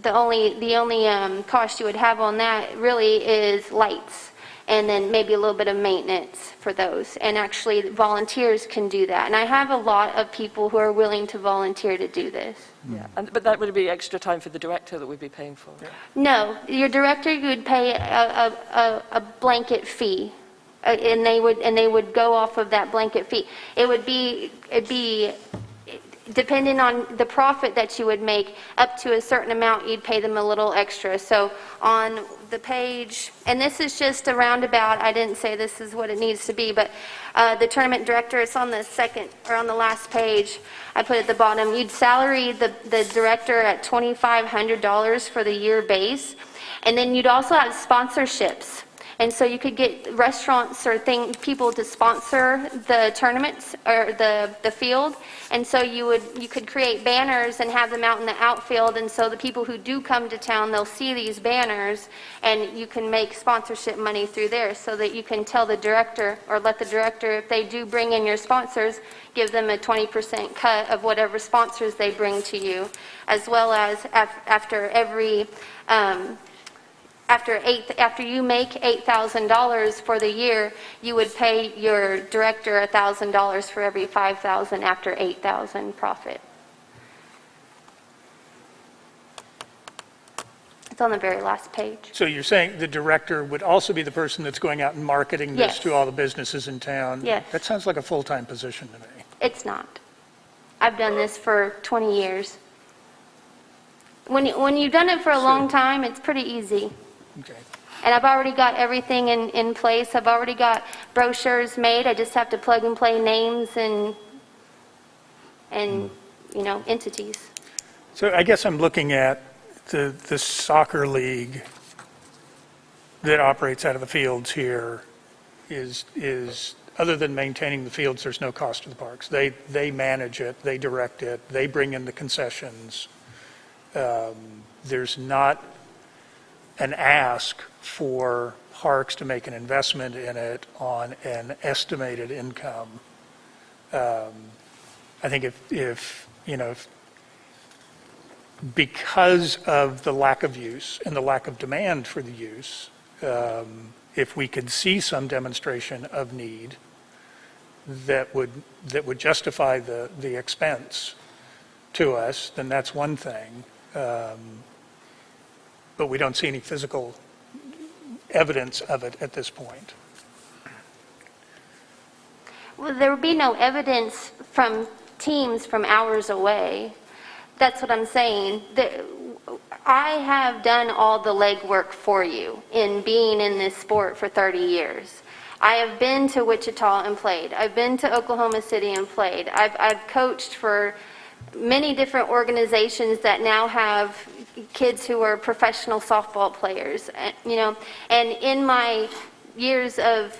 the only cost you would have on that really is lights, and then maybe a little bit of maintenance for those. And actually, volunteers can do that. And I have a lot of people who are willing to volunteer to do this. Yeah, but that would be extra time for the director that we'd be paying for. No, your director, you would pay a blanket fee, and they would go off of that blanket fee. It'd be depending on the profit that you would make, up to a certain amount, you'd pay them a little extra. So on the page, and this is just a roundabout, I didn't say this is what it needs to be, but the tournament director, it's on the second, or on the last page, I put at the bottom, you'd salary the director at $2,500 for the year base, and then you'd also have sponsorships. And so you could get restaurants or people to sponsor the tournaments or the field. And so you could create banners and have them out in the outfield. And so the people who do come to town, they'll see these banners, and you can make sponsorship money through there, so that you can tell the director, or let the director, if they do bring in your sponsors, give them a 20% cut of whatever sponsors they bring to you, as well as after every after you make $8,000 for the year, you would pay your director $1,000 for every $5,000 after $8,000 profit. It's on the very last page. So you're saying the director would also be the person that's going out and marketing this Yes. to all the businesses in town? Yes. That sounds like a full-time position to me. It's not. I've done this for 20 years. When you've done it for a long time, it's pretty easy. Okay. And I've already got everything in place. I've already got brochures made. I just have to plug and play names and entities. So I guess I'm looking at the soccer league that operates out of the fields here is other than maintaining the fields, there's no cost to the parks. They manage it, they direct it, they bring in the concessions. There's not an ask for parks to make an investment in it on an estimated income. I think if because of the lack of use and the lack of demand for the use, if we could see some demonstration of need that would justify the expense to us, then that's one thing. But we don't see any physical evidence of it at this point. Well, there would be no evidence from teams from hours away. That's what I'm saying. I have done all the legwork for you in being in this sport for 30 years. I have been to Wichita and played. I've been to Oklahoma City and played. I've coached for many different organizations that now have kids who are professional softball players, and in my years of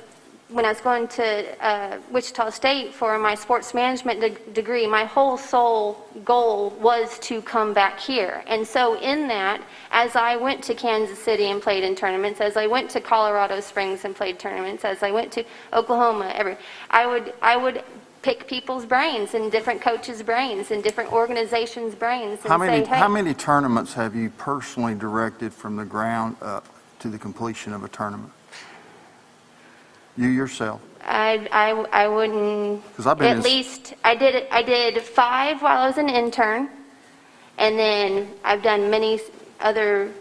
when I was going to Wichita State for my sports management degree, my whole sole goal was to come back here. And so in that, as I went to Kansas City and played in tournaments, as I went to Colorado Springs and played tournaments, as I went to Oklahoma, I would pick people's brains and different coaches' brains and different organizations' brains and say, hey. How many tournaments have you personally directed from the ground up to the completion of a tournament? You yourself? I wouldn't. 'Cause I've been at least I did 5 while I was an intern, and then I've done many other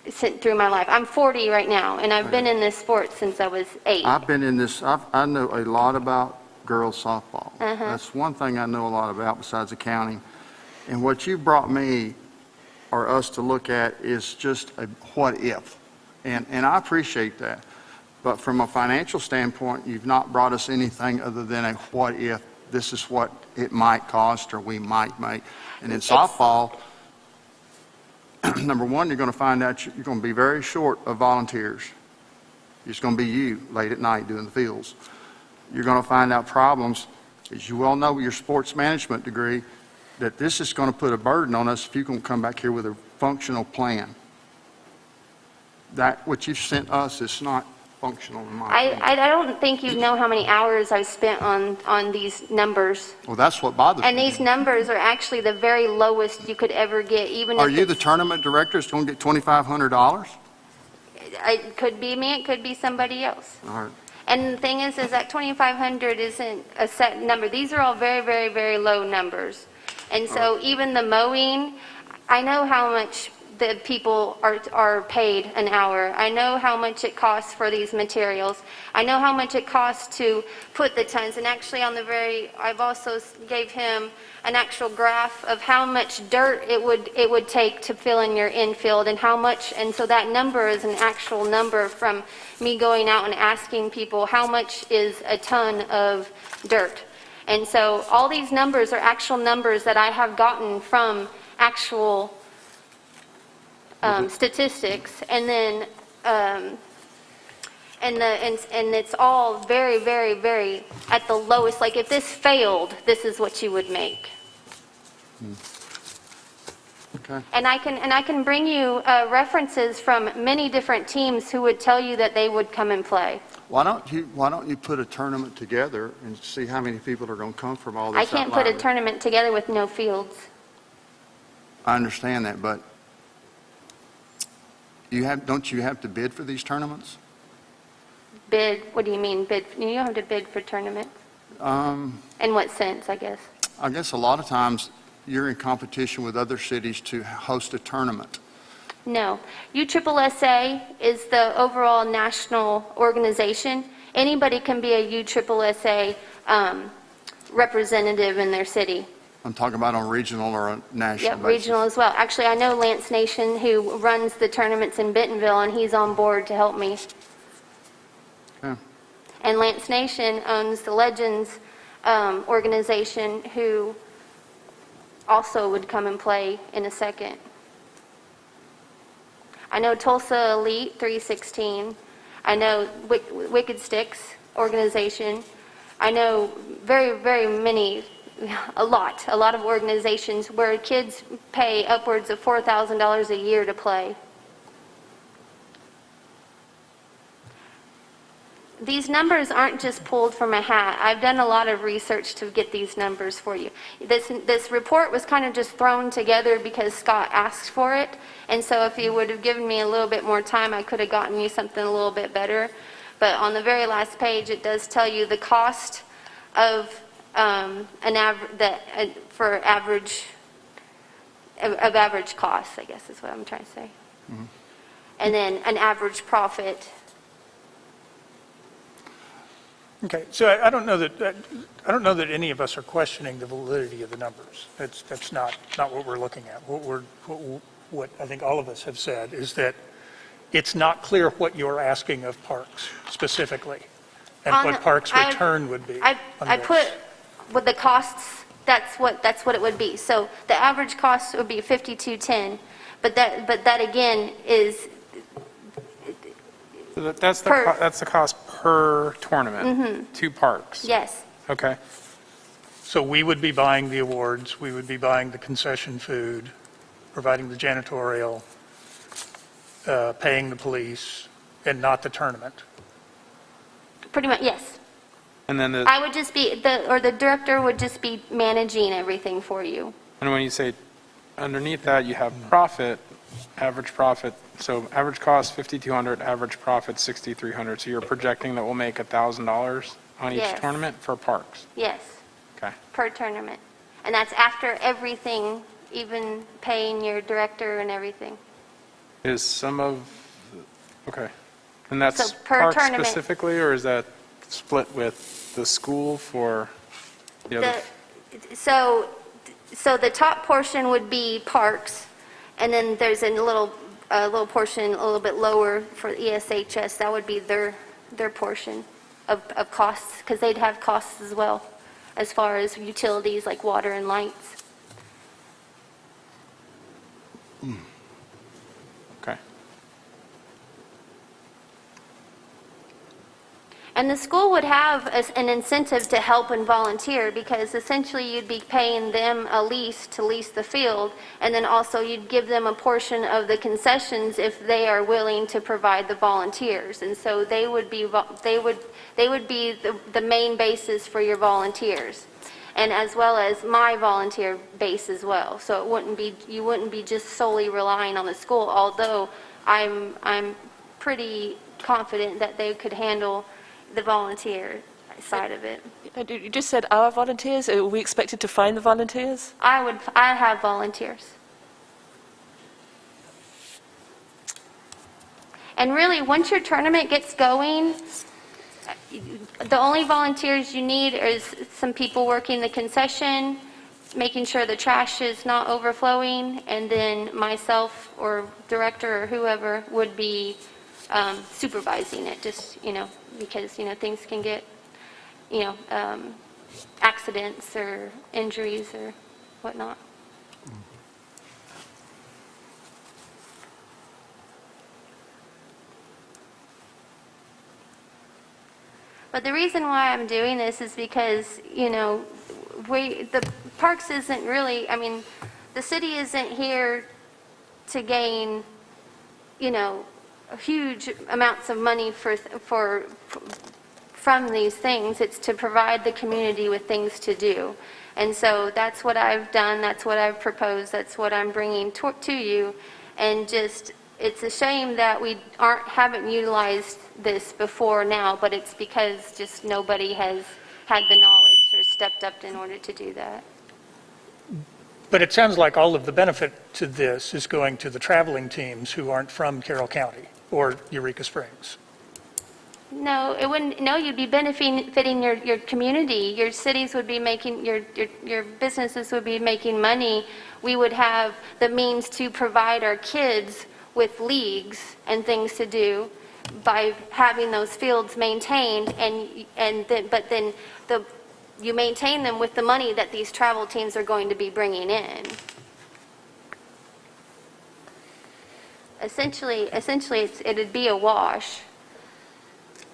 through my life. I'm 40 right now, and I've been in this sport since I was 8. I've been in this, I know a lot about girls softball. That's one thing I know a lot about besides accounting. And what you brought me or us to look at is just a what if. And I appreciate that. But from a financial standpoint, you've not brought us anything other than a what if, this is what it might cost or we might make. And in softball, number one, you're going to find out you're going to be very short of volunteers. It's going to be you late at night doing the fields. You're going to find out problems, as you well know with your sports management degree, that this is going to put a burden on us if you're going to come back here with a functional plan. That, what you've sent us is not functional in my opinion. I don't think you know how many hours I've spent on these numbers. Well, that's what bothers me. And these numbers are actually the very lowest you could ever get, even Are if you the it's- tournament director that's going to get $2,500? It could be me, it could be somebody else. All right. And the thing is that 2,500 isn't a set number. These are all very, very, very low numbers. And so even the mowing, I know how much the people are paid an hour. I know how much it costs for these materials. I know how much it costs to put the tons. And actually I've also gave him an actual graph of how much dirt it would take to fill in your infield and how much, and so that number is an actual number from me going out and asking people how much is a ton of dirt. And so all these numbers are actual numbers that I have gotten from actual statistics, and then and it's all very, very, very at the lowest. Like if this failed, this is what you would make. Okay. And I can bring you references from many different teams who would tell you that they would come and play. Why don't you put a tournament together and see how many people are going to come from all this I can't put a outlying? tournament together with no fields. I understand that, but don't you have to bid for these tournaments? Bid? What do you mean bid? You don't have to bid for tournaments. In what sense, I guess? I guess a lot of times you're in competition with other cities to host a tournament. No. USSSA is the overall national organization. Anybody can be a USSSA representative in their city. I'm talking about on regional or a national Yep, basis. regional as well. Actually, I know Lance Nation, who runs the tournaments in Bentonville, and he's on board to help me. Okay. And Lance Nation owns the Legends organization, who also would come and play in a second. I know Tulsa Elite 316. I know Wicked Sticks organization. I know very, very many, a lot of organizations where kids pay upwards of $4,000 a year to play. These numbers aren't just pulled from a hat. I've done a lot of research to get these numbers for you. This report was kind of just thrown together because Scott asked for it, and so if you would have given me a little bit more time, I could have gotten you something a little bit better. But on the very last page, it does tell you the cost of average costs, I guess is what I'm trying to say. Mm-hmm. And then an average profit. Okay, so I don't know that any of us are questioning the validity of the numbers. That's not what we're looking at. What I think all of us have said is that it's not clear what you're asking of parks specifically, and what parks' return would be. I put with the costs. That's what it would be. So the average cost would be $52.10, but that again is. So that's the cost per tournament, 2 parks? Yes. Okay. So we would be buying the awards, we would be buying the concession food, providing the janitorial, paying the police, and not the tournament. Pretty much, yes. And then I would just be, the director would just be managing everything for you. and when you say underneath that, you have profit, average profit. So average cost $5,200, average profit $6,300. So you're projecting that we'll make $1,000 on each Yes. tournament for parks. Yes, Okay. per tournament. And that's after everything, even paying your director and everything. Is some of, okay. And that's So per parks tournament- specifically, or is that split with the school for the other? So the top portion would be parks, and then there's a little portion a little bit lower for ESHS. That would be their portion of costs, because they'd have costs as well, as far as utilities like water and lights. Okay. And the school would have an incentive to help and volunteer, because essentially you'd be paying them a lease to lease the field, and then also you'd give them a portion of the concessions if they are willing to provide the volunteers. And so they would be the main basis for your volunteers, and as well as my volunteer base as well. So you wouldn't be just solely relying on the school, although I'm pretty confident that they could handle the volunteer side of it. You just said our volunteers. Are we expected to find the volunteers? I have volunteers. And really, once your tournament gets going, the only volunteers you need is some people working the concession, making sure the trash is not overflowing, and then myself or director or whoever would be supervising it, just, because, things can get, accidents or injuries or whatnot. But the reason why I'm doing this is because, the parks isn't really, the city isn't here to gain, huge amounts of money from these things. It's to provide the community with things to do. And so that's what I've done, that's what I've proposed, that's what I'm bringing to you. And just, it's a shame that we haven't utilized this before now, but it's because just nobody has had the knowledge or stepped up in order to do that. But it sounds like all of the benefit to this is going to the traveling teams who aren't from Carroll County or Eureka Springs. No, it wouldn't. No, you'd be benefiting your community. Your cities would be making, your businesses would be making money. We would have the means to provide our kids with leagues and things to do by having those fields maintained, but then you maintain them with the money that these travel teams are going to be bringing in. Essentially, it'd be a wash.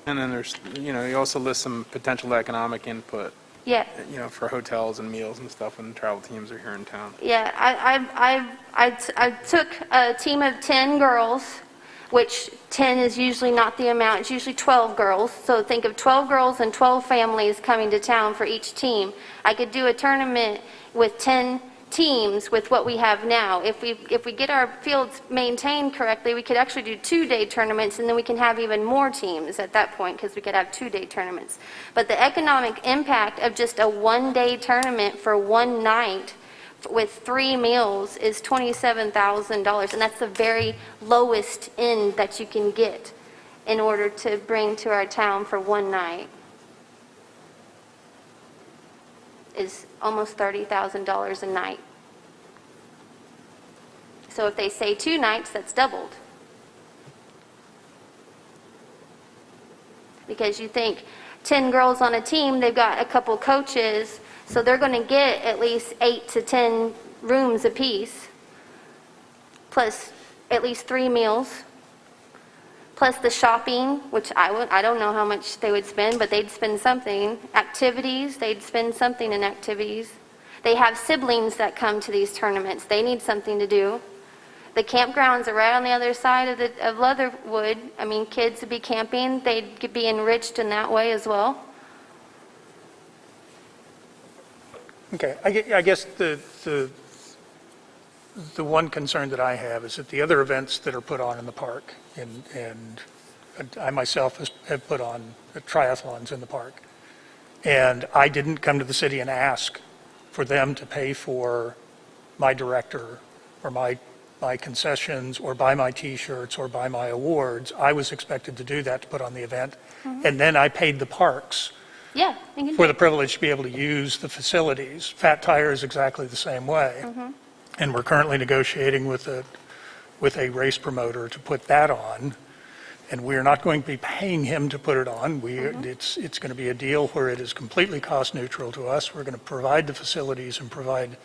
And then there's, you also list some potential economic input, Yeah. For hotels and meals and stuff when travel teams are here in town. Yeah, I took a team of 10 girls, which 10 is usually not the amount, it's usually 12 girls. So think of 12 girls and 12 families coming to town for each team. I could do a tournament with 10 teams with what we have now. If we get our fields maintained correctly, we could actually do 2-day tournaments, and then we can have even more teams at that point because we could have 2-day tournaments. But the economic impact of just a 1-day tournament for one night with 3 meals is $27,000, and that's the very lowest end that you can get in order to bring to our town for one night. Is almost $30,000 a night. So if they say 2 nights, that's doubled. Because you think 10 girls on a team, they've got a couple coaches, so they're going to get at least 8 to 10 rooms apiece, plus at least 3 meals, plus the shopping, which I don't know how much they would spend, but they'd spend something. Activities, they'd spend something in activities. They have siblings that come to these tournaments. They need something to do. The campgrounds are right on the other side of Leatherwood. Kids would be camping. They'd be enriched in that way as well. Okay, I guess the one concern that I have is that the other events that are put on in the park, and I myself have put on triathlons in the park, and I didn't come to the city and ask for them to pay for my director or my concessions or buy my T-shirts or buy my awards. I was expected to do that to put on the event, and then I paid the parks Yeah. You can for the privilege to be able to use the facilities. Fat Tire is exactly the same way. And we're currently negotiating with a race promoter to put that on. And we're not going to be paying him to put it on. It's going to be a deal where it is completely cost neutral to us. We're going to provide the facilities and provide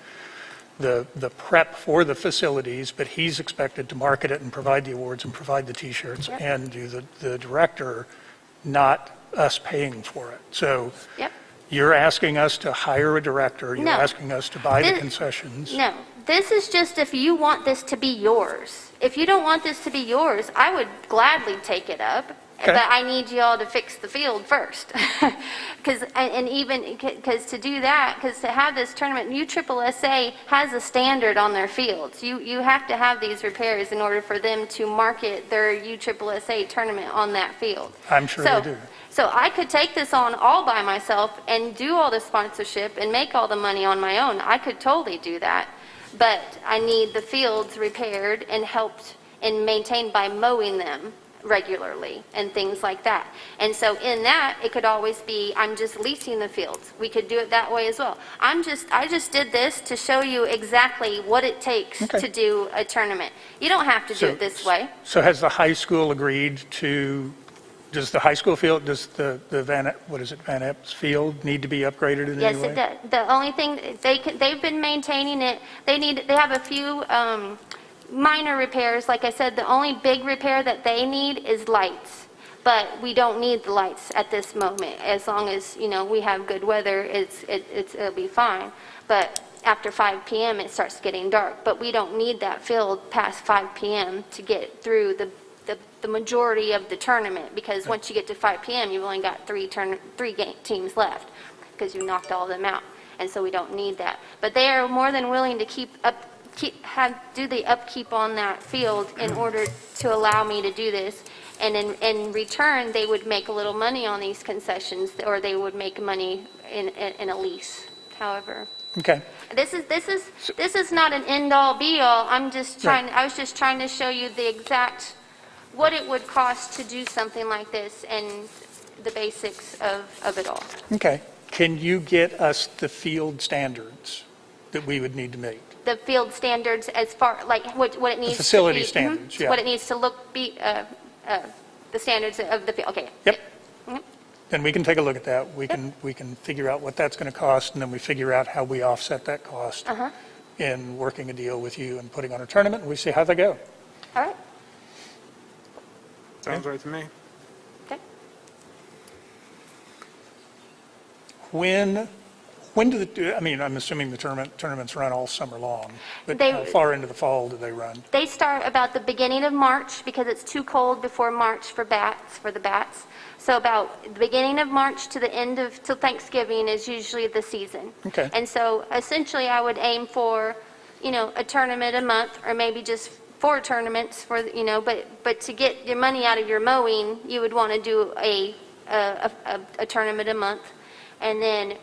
the prep for the facilities, but he's expected to market it and provide the awards and provide the T-shirts and do the director, not us paying for it. So you're asking us to hire a director, you're asking us to buy the concessions. No, this is just if you want this to be yours. If you don't want this to be yours, I would gladly take it up, but I need you all to fix the field first. Because to do that, because to have this tournament, USSSA has a standard on their fields. You have to have these repairs in order for them to market their USSSA tournament on that field. I'm sure they do. So I could take this on all by myself and do all the sponsorship and make all the money on my own. I could totally do that. But I need the fields repaired and helped and maintained by mowing them, regularly and things like that. And so in that, it could always be, I'm just leasing the fields. We could do it that way as well. I just did this to show you exactly what it takes Okay. to do a tournament. You don't have to do it this way. So has the high school agreed to, does the high school field, does the Van Epps field need to be upgraded in Yes, any way? it does. The only thing, they've been maintaining it. They have a few minor repairs. Like I said, the only big repair that they need is lights. But we don't need the lights at this moment. As long as, we have good weather, it'll be fine. But after 5 p.m., it starts getting dark. But we don't need that field past 5 p.m. to get through the majority of the tournament, because once you get to 5 p.m., you've only got three teams left because you knocked all of them out. And so we don't need that. But they are more than willing to do the upkeep on that field in order to allow me to do this. And in return, they would make a little money on these concessions, or they would make money in a lease, however. Okay. This is not an end-all, be-all. I was just trying to show you the exact, what it would cost to do something like this and the basics of it all. Okay. Can you get us the field standards that we would need to meet? The field standards as far, like what it needs to be. facility standards, yeah. What it needs to the standards of the field, okay. Yep. Mhm. Then we can take a look at that. We can figure out what that's going to cost, and then we figure out how we offset that cost in working a deal with you and putting on a tournament, and we see how they go. All right, Sounds right to me. okay. When do I'm assuming the tournaments run all summer long, but They- how far into the fall do they run? They start about the beginning of March because it's too cold before March for the bats. So about the beginning of March to the end of, till Thanksgiving is usually the season. Okay. And so essentially I would aim for, a tournament a month, or maybe just 4 tournaments but to get your money out of your mowing, you would want to do a tournament a month. And then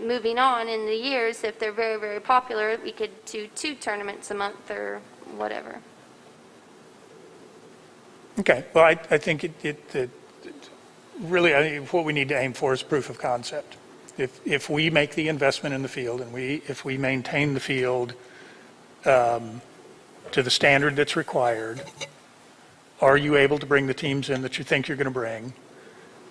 moving on in the years, if they're very, very popular, we could do 2 tournaments a month or whatever. Okay, well, I think really, what we need to aim for is proof of concept. If we make the investment in the field, and if we maintain the field to the standard that's required, are you able to bring the teams in that you think you're going to bring?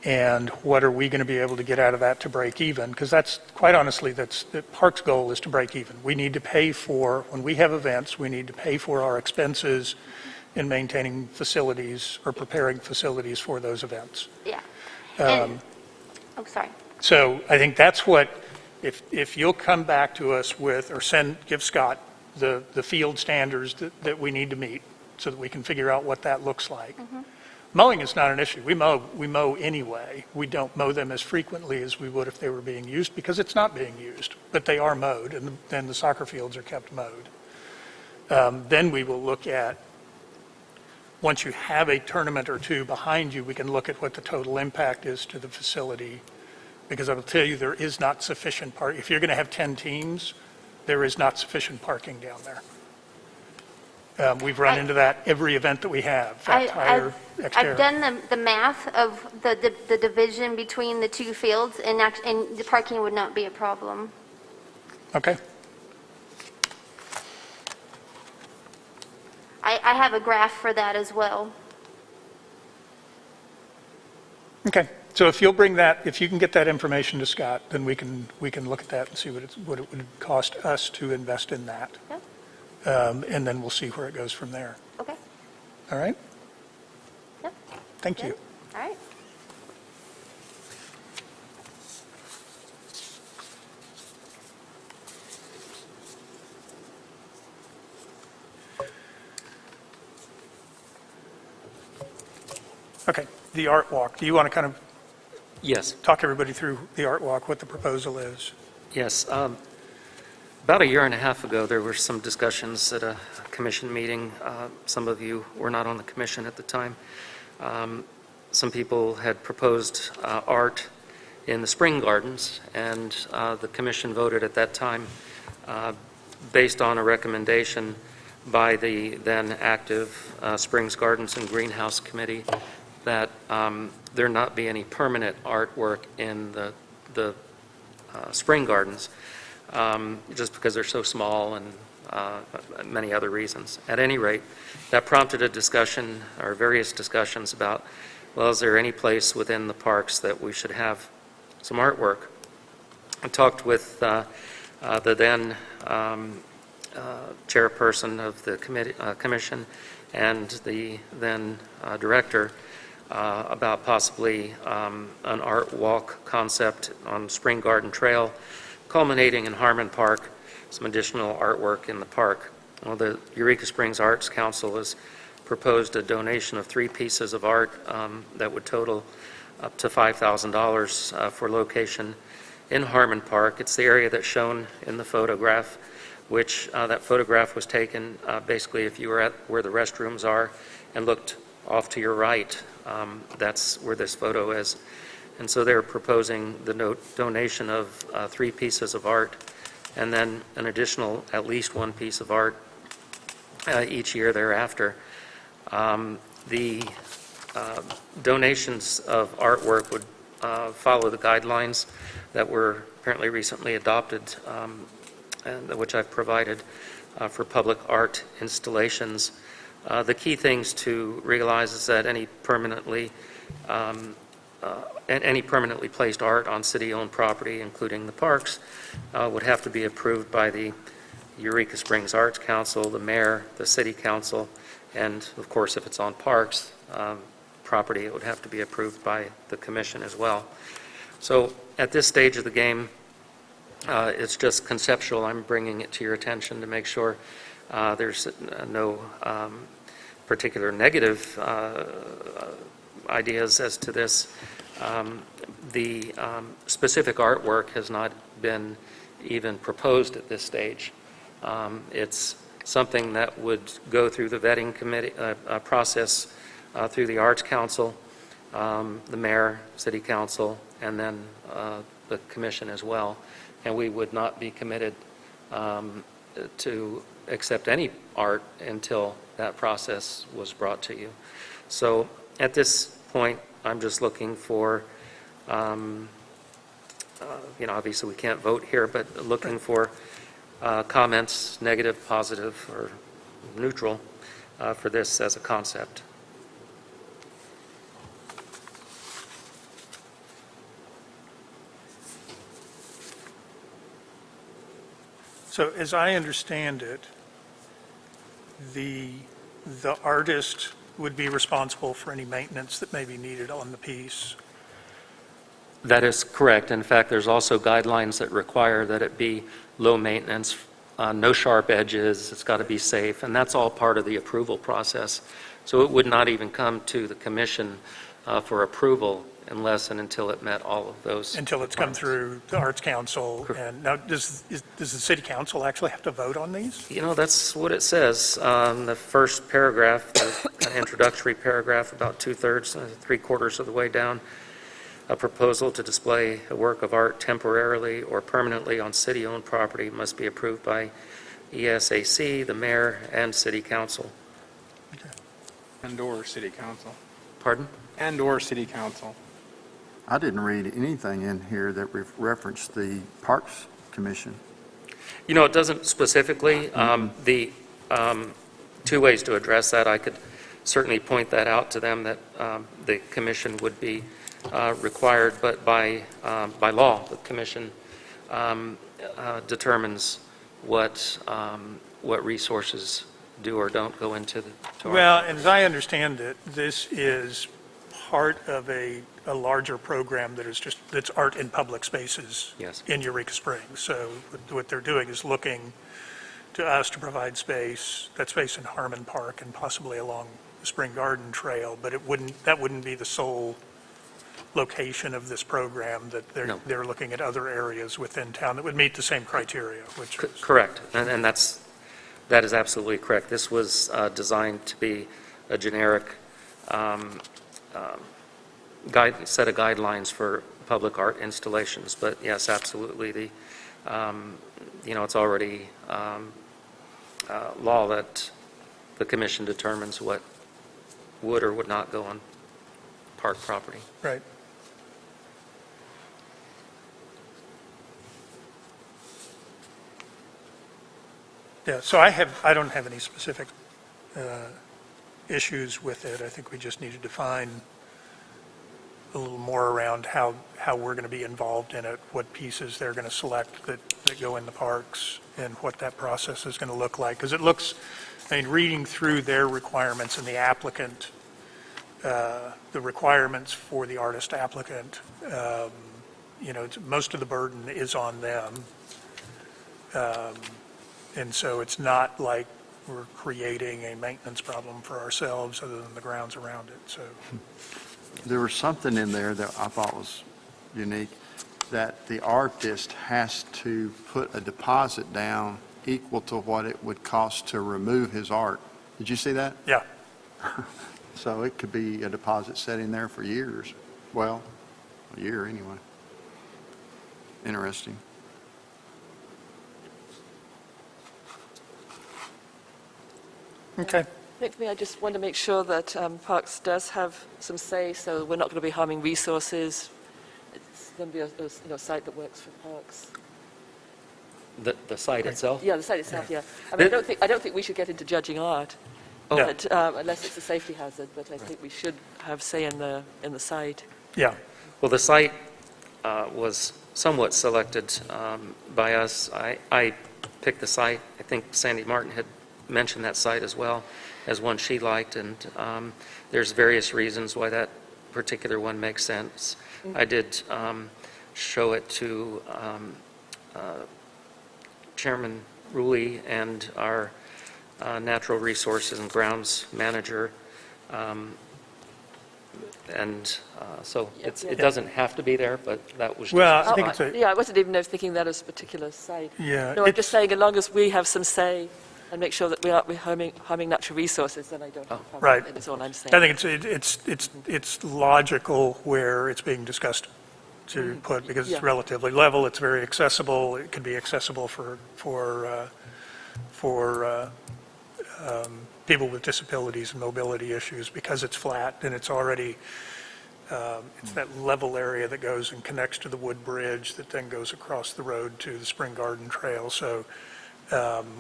And what are we going to be able to get out of that to break even? Because that's, quite honestly, the park's goal is to break even. We need to pay for, when we have events, we need to pay for our expenses in maintaining facilities or preparing facilities for those events. Yeah. And, sorry. So I think that's what, if you'll come back to us with, or give Scott the field standards that we need to meet so that we can figure out what that looks like. Mowing is not an issue. We mow anyway. We don't mow them as frequently as we would if they were being used, because it's not being used, but they are mowed, and then the soccer fields are kept mowed. Then we will look at, once you have a tournament or 2 behind you, we can look at what the total impact is to the facility, because I will tell you, there is not sufficient parking. If you're going to have 10 teams, there is not sufficient parking down there. We've run into that every event that we have. I've done the math of the division between the 2 fields, and the parking would not be a problem. Okay. I have a graph for that as well. Okay. So if you'll bring that, if you can get that information to Scott, then we can look at that and see what it would cost us to invest in that. Yep. And then we'll see where it goes from there. Okay. All right? Yep. Thank you. Good. All right. Okay, the art walk. Do you want to kind of Yes. talk everybody through the art walk, what the proposal is? Yes. About a year and a half ago, there were some discussions at a commission meeting. Some of you were not on the commission at the time. Some people had proposed art in the spring gardens, and the commission voted at that time, based on a recommendation, by the then active Springs Gardens and Greenhouse Committee that there not be any permanent artwork in the spring gardens, just because they're so small and many other reasons. At any rate, that prompted a discussion, or various discussions about, well, is there any place within the parks that we should have some artwork? I talked with the then chairperson of the commission and the then director about possibly an art walk concept on Spring Garden Trail, culminating in Harmon Park, some additional artwork in the park. Well, the Eureka Springs Arts Council has proposed a donation of 3 pieces of art that would total up to $5,000 for location in Harmon Park. It's the area that's shown in the photograph, which that photograph was taken basically if you were at where the restrooms are and looked off to your right, that's where this photo is. And so they're proposing the donation of 3 pieces of art and then an additional at least 1 piece of art each year thereafter. The donations of artwork would follow the guidelines that were apparently recently adopted, and which I've provided for public art installations. The key things to realize is that any permanently placed art on city-owned property, including the parks, would have to be approved by the Eureka Springs Arts Council, the mayor, the city council, and of course, if it's on parks property, it would have to be approved by the commission as well. So at this stage of the game, it's just conceptual. I'm bringing it to your attention to make sure there's no particular negative ideas as to this. The specific artwork has not been even proposed at this stage. It's something that would go through the vetting committee process through the Arts Council, the mayor, city council, and then the commission as well. And we would not be committed to accept any art until that process was brought to you. So at this point, I'm just looking for, obviously we can't vote here, but looking for comments, negative, positive, or neutral, for this as a concept. So as I understand it, the artist would be responsible for any maintenance that may be needed on the piece. That is correct. In fact, there's also guidelines that require that it be low maintenance, no sharp edges, it's got to be safe, and that's all part of the approval process. So it would not even come to the commission for approval unless and until it met all of those. Until it's come through the Arts Council. Correct. And now, does the city council actually have to vote on these? That's what it says. The first paragraph, the introductory paragraph, about 2/3, 3/4 of the way down, a proposal to display a work of art temporarily or permanently on city-owned property must be approved by ESAC, the mayor, and city council. And/or city council. Pardon? And/or city council. I didn't read anything in here that referenced the Parks Commission. It doesn't specifically. The 2 ways to address that, I could certainly point that out to them, that the commission would be required, but by law, the commission determines what resources do or don't go into the. Well, as I understand it, this is part of a larger program that's art in public spaces. Yes. In Eureka Springs. So what they're doing is looking to us to provide space in Harmon Park and possibly along the Spring Garden Trail, but that wouldn't be the sole location of this program, that No. they're looking at other areas within town that would meet the same criteria, which is. Correct, and that is absolutely correct. This was designed to be a generic set of guidelines for public art installations, but yes, absolutely, it's already law that the commission determines what would or would not go on park property. Right. Yeah, so I don't have any specific issues with it. I think we just need to define a little more around how we're going to be involved in it, what pieces they're going to select that go in the parks, and what that process is going to look like. Because it looks, I mean, reading through their requirements and the applicant, the requirements for the artist applicant, most of the burden is on them. And so it's not like we're creating a maintenance problem for ourselves other than the grounds around it, so. There was something in there that I thought was unique, that the artist has to put a deposit down equal to what it would cost to remove his art. Did you see that? Yeah, So it could be a deposit sitting there for years. Well, a year anyway. Interesting. okay. I think for me, I just want to make sure that Parks does have some say, so we're not going to be harming resources. It's going to be a site that works for Parks. The site itself? Yeah, the site itself, yeah. I mean, I don't think we should get into judging art, Oh. but, unless it's a safety hazard, but I think we should have say in the site. Yeah, Well, the site was somewhat selected by us. I picked the site. I think Sandy Martin had mentioned that site as well as one she liked, and there's various reasons why that particular one makes sense. I did show it to Chairman Ruley and our Natural Resources and Grounds Manager, and so it doesn't have to be there, but that was just Well, I a think spot. it's a, Yeah, I wasn't even thinking that as a particular site. yeah. No, I'm it's- just saying, as long as we have some say and make sure that we aren't harming natural resources, then I don't have a problem. Right. That's all I'm saying. I think it's logical where it's being discussed to put, because it's Yeah. relatively level, it's very accessible, it can be accessible for people with disabilities and mobility issues, because it's flat and it's already, it's that level area that goes and connects to the wood bridge that then goes across the road to the Spring Garden Trail. So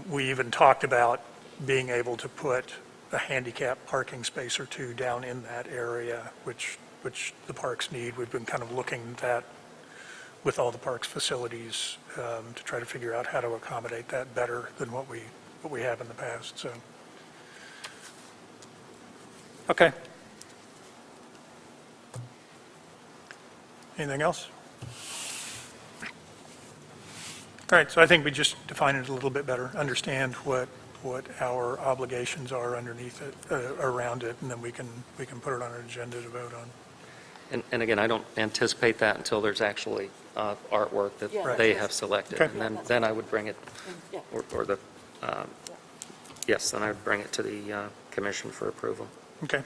we even talked about being able to put a handicap parking space or two down in that area, which the parks need. We've been kind of looking at that with all the parks facilities to try to figure out how to accommodate that better than what we have in the past, so. Okay. Anything else? All right, so I think we just define it a little bit better, understand what our obligations are underneath it, around it, and then we can put it on an agenda to vote on. And again, I don't anticipate that until there's actually artwork that Yeah, they that's- have selected. Okay. And then I would bring it, Yeah. or the, yes, then I would bring it to the commission for approval. Okay.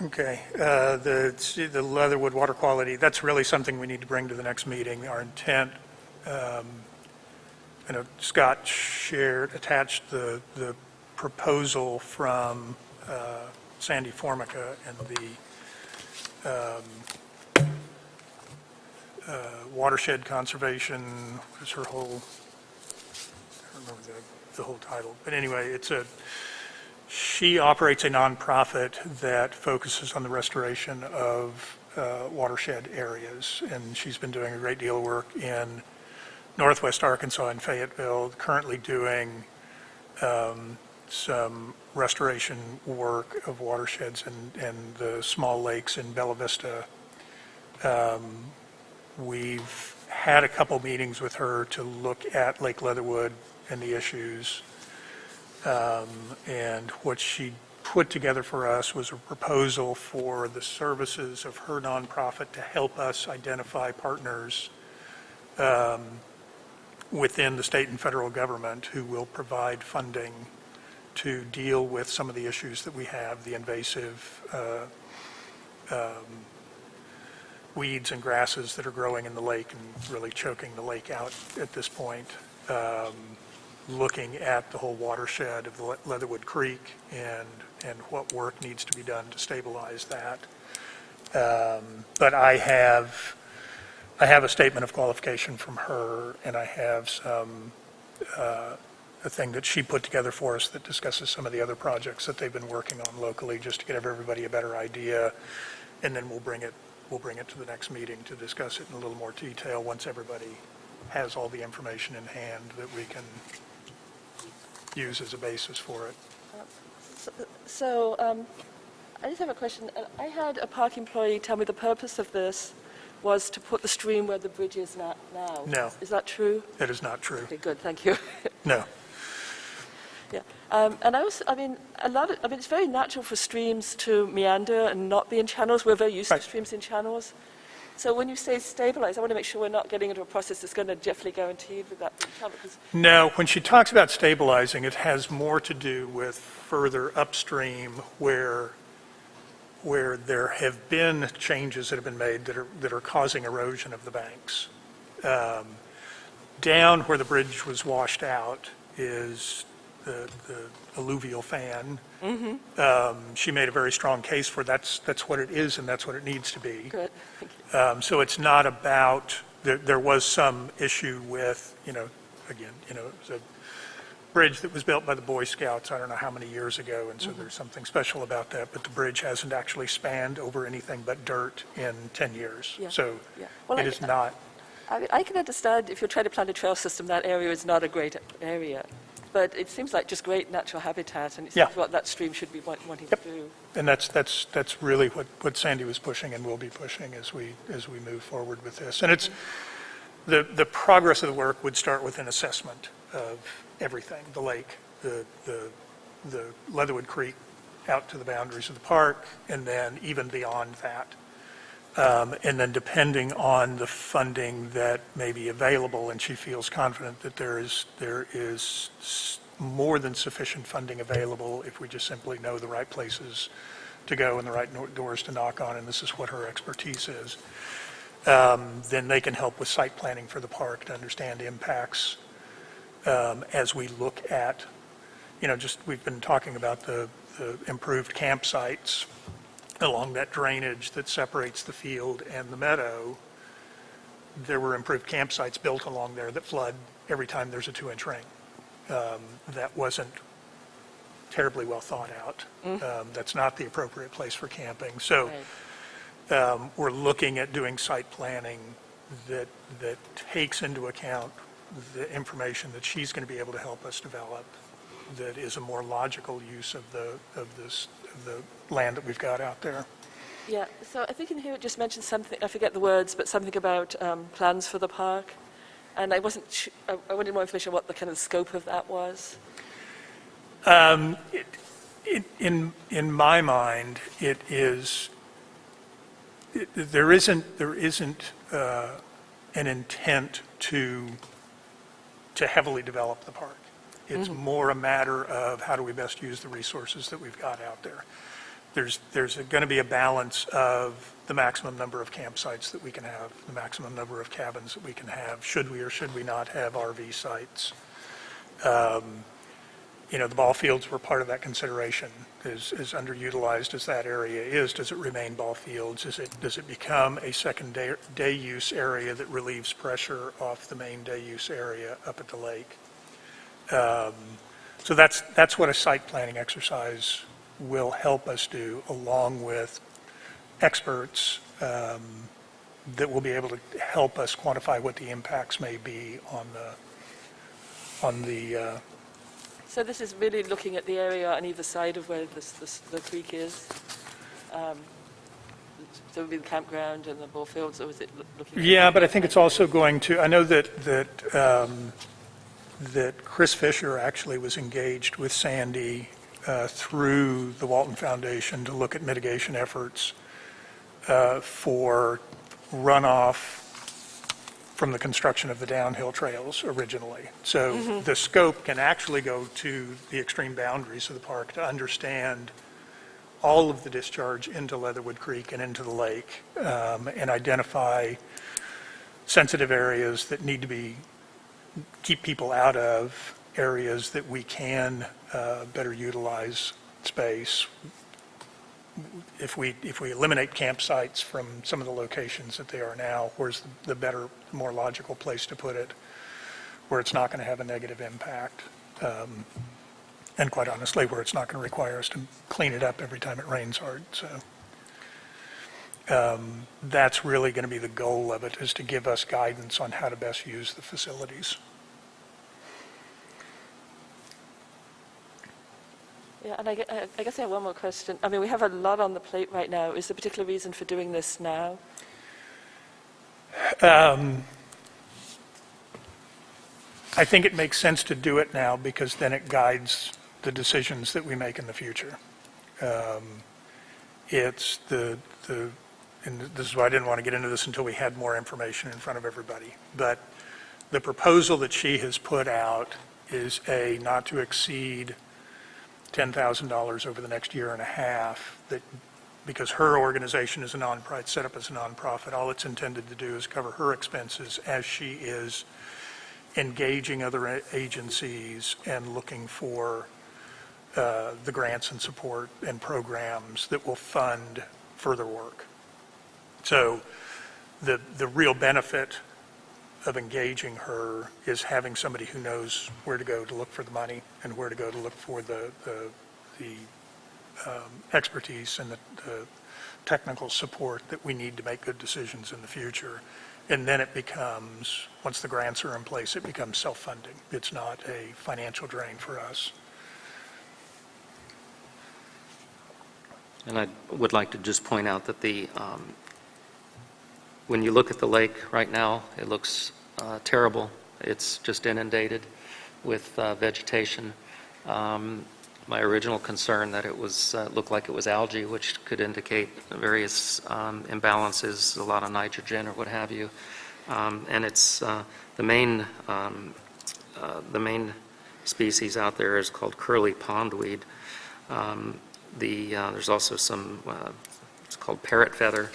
Okay, the Leatherwood water quality, that's really something we need to bring to the next meeting. Our intent, I know Scott attached the proposal from Sandy Formica and the watershed conservation, what is her whole, I don't remember the whole title, but anyway, she operates a nonprofit that focuses on the restoration of watershed areas, and she's been doing a great deal of work in northwest Arkansas and Fayetteville, currently doing some restoration work of watersheds and the small lakes in Bella Vista. We've had a couple meetings with her to look at Lake Leatherwood and the issues. And what she put together for us was a proposal for the services of her nonprofit to help us identify partners within the state and federal government who will provide funding to deal with some of the issues that we have, the invasive weeds and grasses that are growing in the lake and really choking the lake out at this point. Looking at the whole watershed of the Leatherwood Creek and what work needs to be done to stabilize that. But I have a statement of qualification from her, and I have a thing that she put together for us that discusses some of the other projects that they've been working on locally, just to give everybody a better idea, and then we'll bring it to the next meeting to discuss it in a little more detail once everybody has all the information in hand that we can use as a basis for it. So I just have a question. I had a park employee tell me the purpose of this was to put the stream where the bridge is now. No. Is that true? That is not true. Okay, good, thank you. No. Yeah, and it's very natural for streams to meander and not be in channels. We're very used to Right. streams in channels. So when you say stabilize, I want to make sure we're not getting into a process that's going to definitely guaranteed with that being channel. No, when she talks about stabilizing, it has more to do with further upstream where there have been changes that have been made that are causing erosion of the banks. Down where the bridge was washed out is the alluvial fan. She made a very strong case for that's what it is and that's what it needs to be. Good, thank you. So it's not about, there was some issue with, it was a bridge that was built by the Boy Scouts, I don't know how many years ago, and so there's something special about that, but the bridge hasn't actually spanned over anything but dirt in 10 years. Yeah, So yeah. Well, it is not. I mean, I can understand if you're trying to plan a trail system, that area is not a great area. But it seems like just great natural habitat, and it's Yeah. what that stream should be wanting to do. And that's really what Sandy was pushing and will be pushing as we move forward with this. And it's, the progress of the work would start with an assessment of everything, the lake, the Leatherwood Creek out to the boundaries of the park, and then even beyond that. And then depending on the funding that may be available, and she feels confident that there is more than sufficient funding available if we just simply know the right places to go and the right doors to knock on, and this is what her expertise is, then they can help with site planning for the park to understand impacts as we look at, we've been talking about the improved campsites along that drainage that separates the field and the meadow. There were improved campsites built along there that flood every time there's a 2-inch rain. That wasn't terribly well thought out. That's not the appropriate place for camping. So we're looking at doing site planning that takes into account the information that she's going to be able to help us develop that is a more logical use of the land that we've got out there. Yeah, so I think in here it just mentioned something, I forget the words, but something about plans for the park. And I wanted more information on what the kind of scope of that was. In my mind, there isn't an intent to heavily develop the park. It's more a matter of how do we best use the resources that we've got out there. There's going to be a balance of the maximum number of campsites that we can have, the maximum number of cabins that we can have, should we or should we not have RV sites. The ball fields were part of that consideration. As underutilized as that area is, does it remain ball fields? Does it become a second day use area that relieves pressure off the main day use area up at the lake? So that's what a site planning exercise will help us do, along with experts that will be able to help us quantify what the impacts may be on the. So this is really looking at the area on either side of where the creek is. So it would be the campground and the ball fields, or is it looking? Yeah, but I think it's also going to. I know that Chris Fisher actually was engaged with Sandy through the Walton Foundation to look at mitigation efforts for runoff from the construction of the downhill trails originally. So the scope can actually go to the extreme boundaries of the park to understand all of the discharge into Leatherwood Creek and into the lake, and identify sensitive areas that need to keep people out of, areas that we can better utilize space. If we eliminate campsites from some of the locations that they are now, where's the better, more logical place to put it, where it's not going to have a negative impact, and quite honestly, where it's not going to require us to clean it up every time it rains hard. So that's really going to be the goal of it, is to give us guidance on how to best use the facilities. Yeah, and I guess I have one more question. I mean, we have a lot on the plate right now. Is there a particular reason for doing this now? I think it makes sense to do it now because then it guides the decisions that we make in the future. It's and this is why I didn't want to get into this until we had more information in front of everybody. But the proposal that she has put out is a not to exceed $10,000 over the next year and a half, that because her organization is a nonprofit, set up as a nonprofit, all it's intended to do is cover her expenses as she is engaging other agencies and looking for the grants and support and programs that will fund further work. So the real benefit of engaging her is having somebody who knows where to go to look for the money and where to go to look for the expertise and the technical support that we need to make good decisions in the future. And then it becomes, once the grants are in place, it becomes self-funding. It's not a financial drain for us. And I would like to just point out that when you look at the lake right now, it looks terrible. It's just inundated with vegetation. My original concern that it was looked like it was algae, which could indicate various imbalances, a lot of nitrogen or what have you. And it's the main species out there is called curly pondweed. There's also some, it's called parrot feather,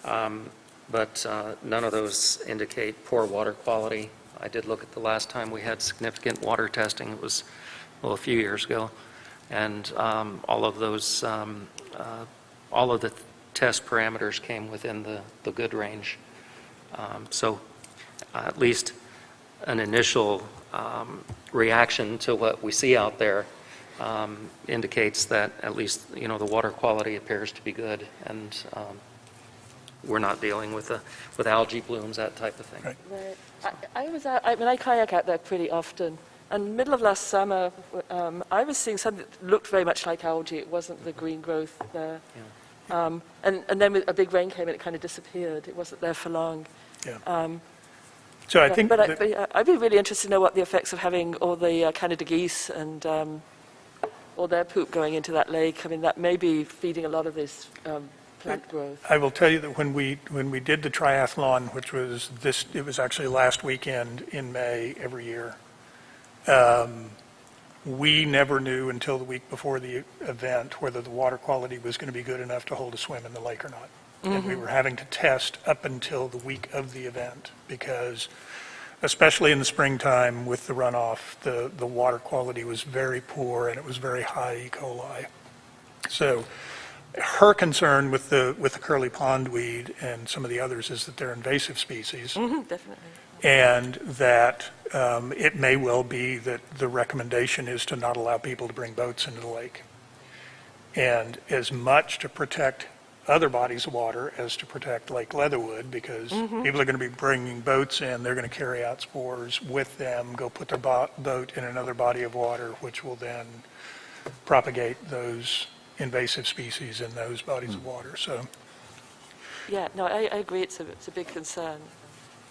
but none of those indicate poor water quality. I did look at the last time we had significant water testing. It was, well, a few years ago. And all of those, all of the test parameters came within the good range. So at least an initial reaction to what we see out there indicates that at least, the water quality appears to be good, and we're not dealing with algae blooms, that type of thing. Right. Right. I kayak out there pretty often, and middle of last summer, I was seeing something that looked very much like algae. It wasn't the green growth there. Yeah. And then a big rain came and it kind of disappeared. It wasn't there for long. Yeah. So I think But that- I'd be really interested to know what the effects of having all the Canada geese and all their poop going into that lake. I mean, that may be feeding a lot of this plant growth. I will tell you that when we did the triathlon, which was it was actually last weekend in May every year, we never knew until the week before the event whether the water quality was going to be good enough to hold a swim in the lake or not. And we were having to test up until the week of the event because, especially in the springtime with the runoff, the water quality was very poor and it was very high E. coli. So her concern with the curly pondweed and some of the others is that they're invasive species. Definitely. And that it may well be that the recommendation is to not allow people to bring boats into the lake. And as much to protect other bodies of water as to protect Lake Leatherwood, because people are going to be bringing boats in, they're going to carry out spores with them, go put their boat in another body of water, which will then propagate those invasive species in those bodies of water. So, Yeah, no, I agree. It's a big concern.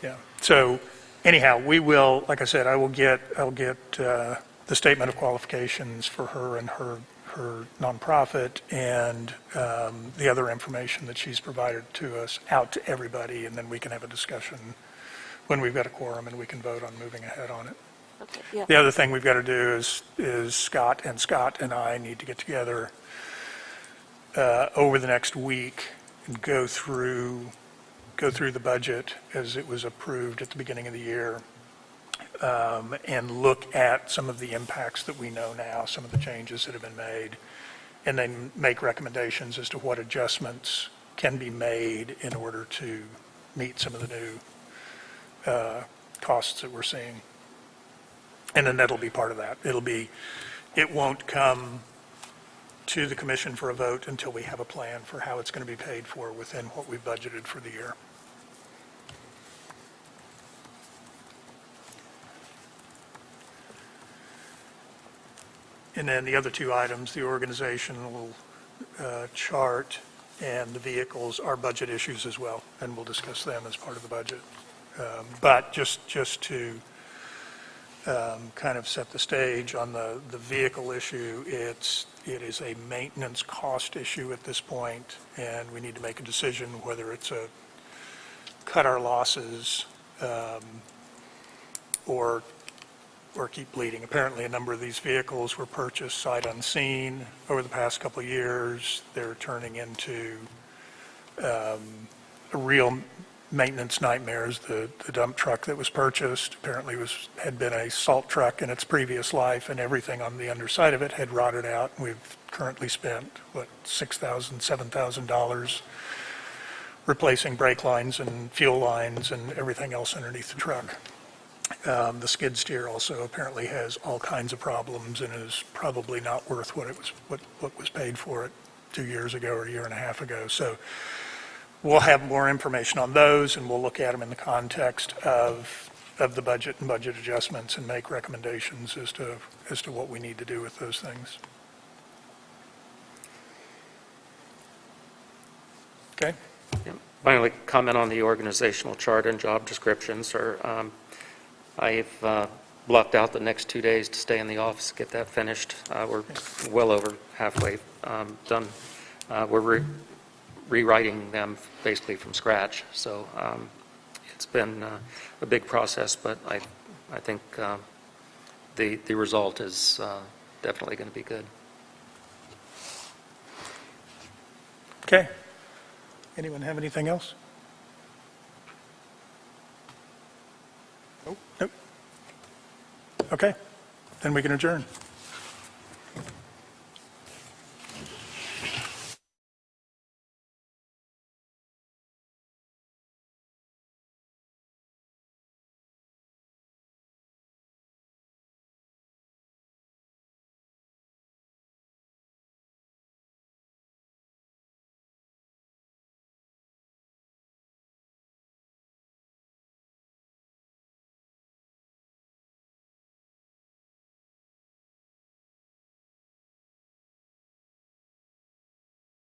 yeah. So anyhow, we will, like I said, I'll get the statement of qualifications for her and her her nonprofit and the other information that she's provided to us out to everybody, and then we can have a discussion when we've got a quorum and we can vote on moving ahead on it. Okay, yeah. The other thing we've got to do is Scott and I need to get together over the next week and go through the budget as it was approved at the beginning of the year, and look at some of the impacts that we know now, some of the changes that have been made, and then make recommendations as to what adjustments can be made in order to meet some of the new costs that we're seeing. And then that'll be part of that. It won't come to the commission for a vote until we have a plan for how it's going to be paid for within what we've budgeted for the year. And then the other two items, the organizational chart and the vehicles, are budget issues as well, and we'll discuss them as part of the budget. But just to kind of set the stage on the vehicle issue, it is a maintenance cost issue at this point, and we need to make a decision whether it's a cut our losses or keep bleeding. Apparently, a number of these vehicles were purchased sight unseen over the past couple of years. They're turning into a real maintenance nightmares. The dump truck that was purchased apparently had been a salt truck in its previous life, and everything on the underside of it had rotted out. We've currently spent, $6,000, $7,000 replacing brake lines and fuel lines and everything else underneath the truck. The skid steer also apparently has all kinds of problems and is probably not worth what was paid for it 2 years ago or a year and a half ago. So we'll have more information on those, and we'll look at them in the context of the budget and budget adjustments and make recommendations as to what we need to do with those things. Okay? Finally, comment on the organizational chart and job descriptions. I've blocked out the next 2 days to stay in the office, get that finished. We're well over halfway done. We're rewriting them basically from scratch. So it's been a big process, but I think the result is definitely going to be good. Okay. Anyone have anything else? Nope. Okay. Then we can adjourn.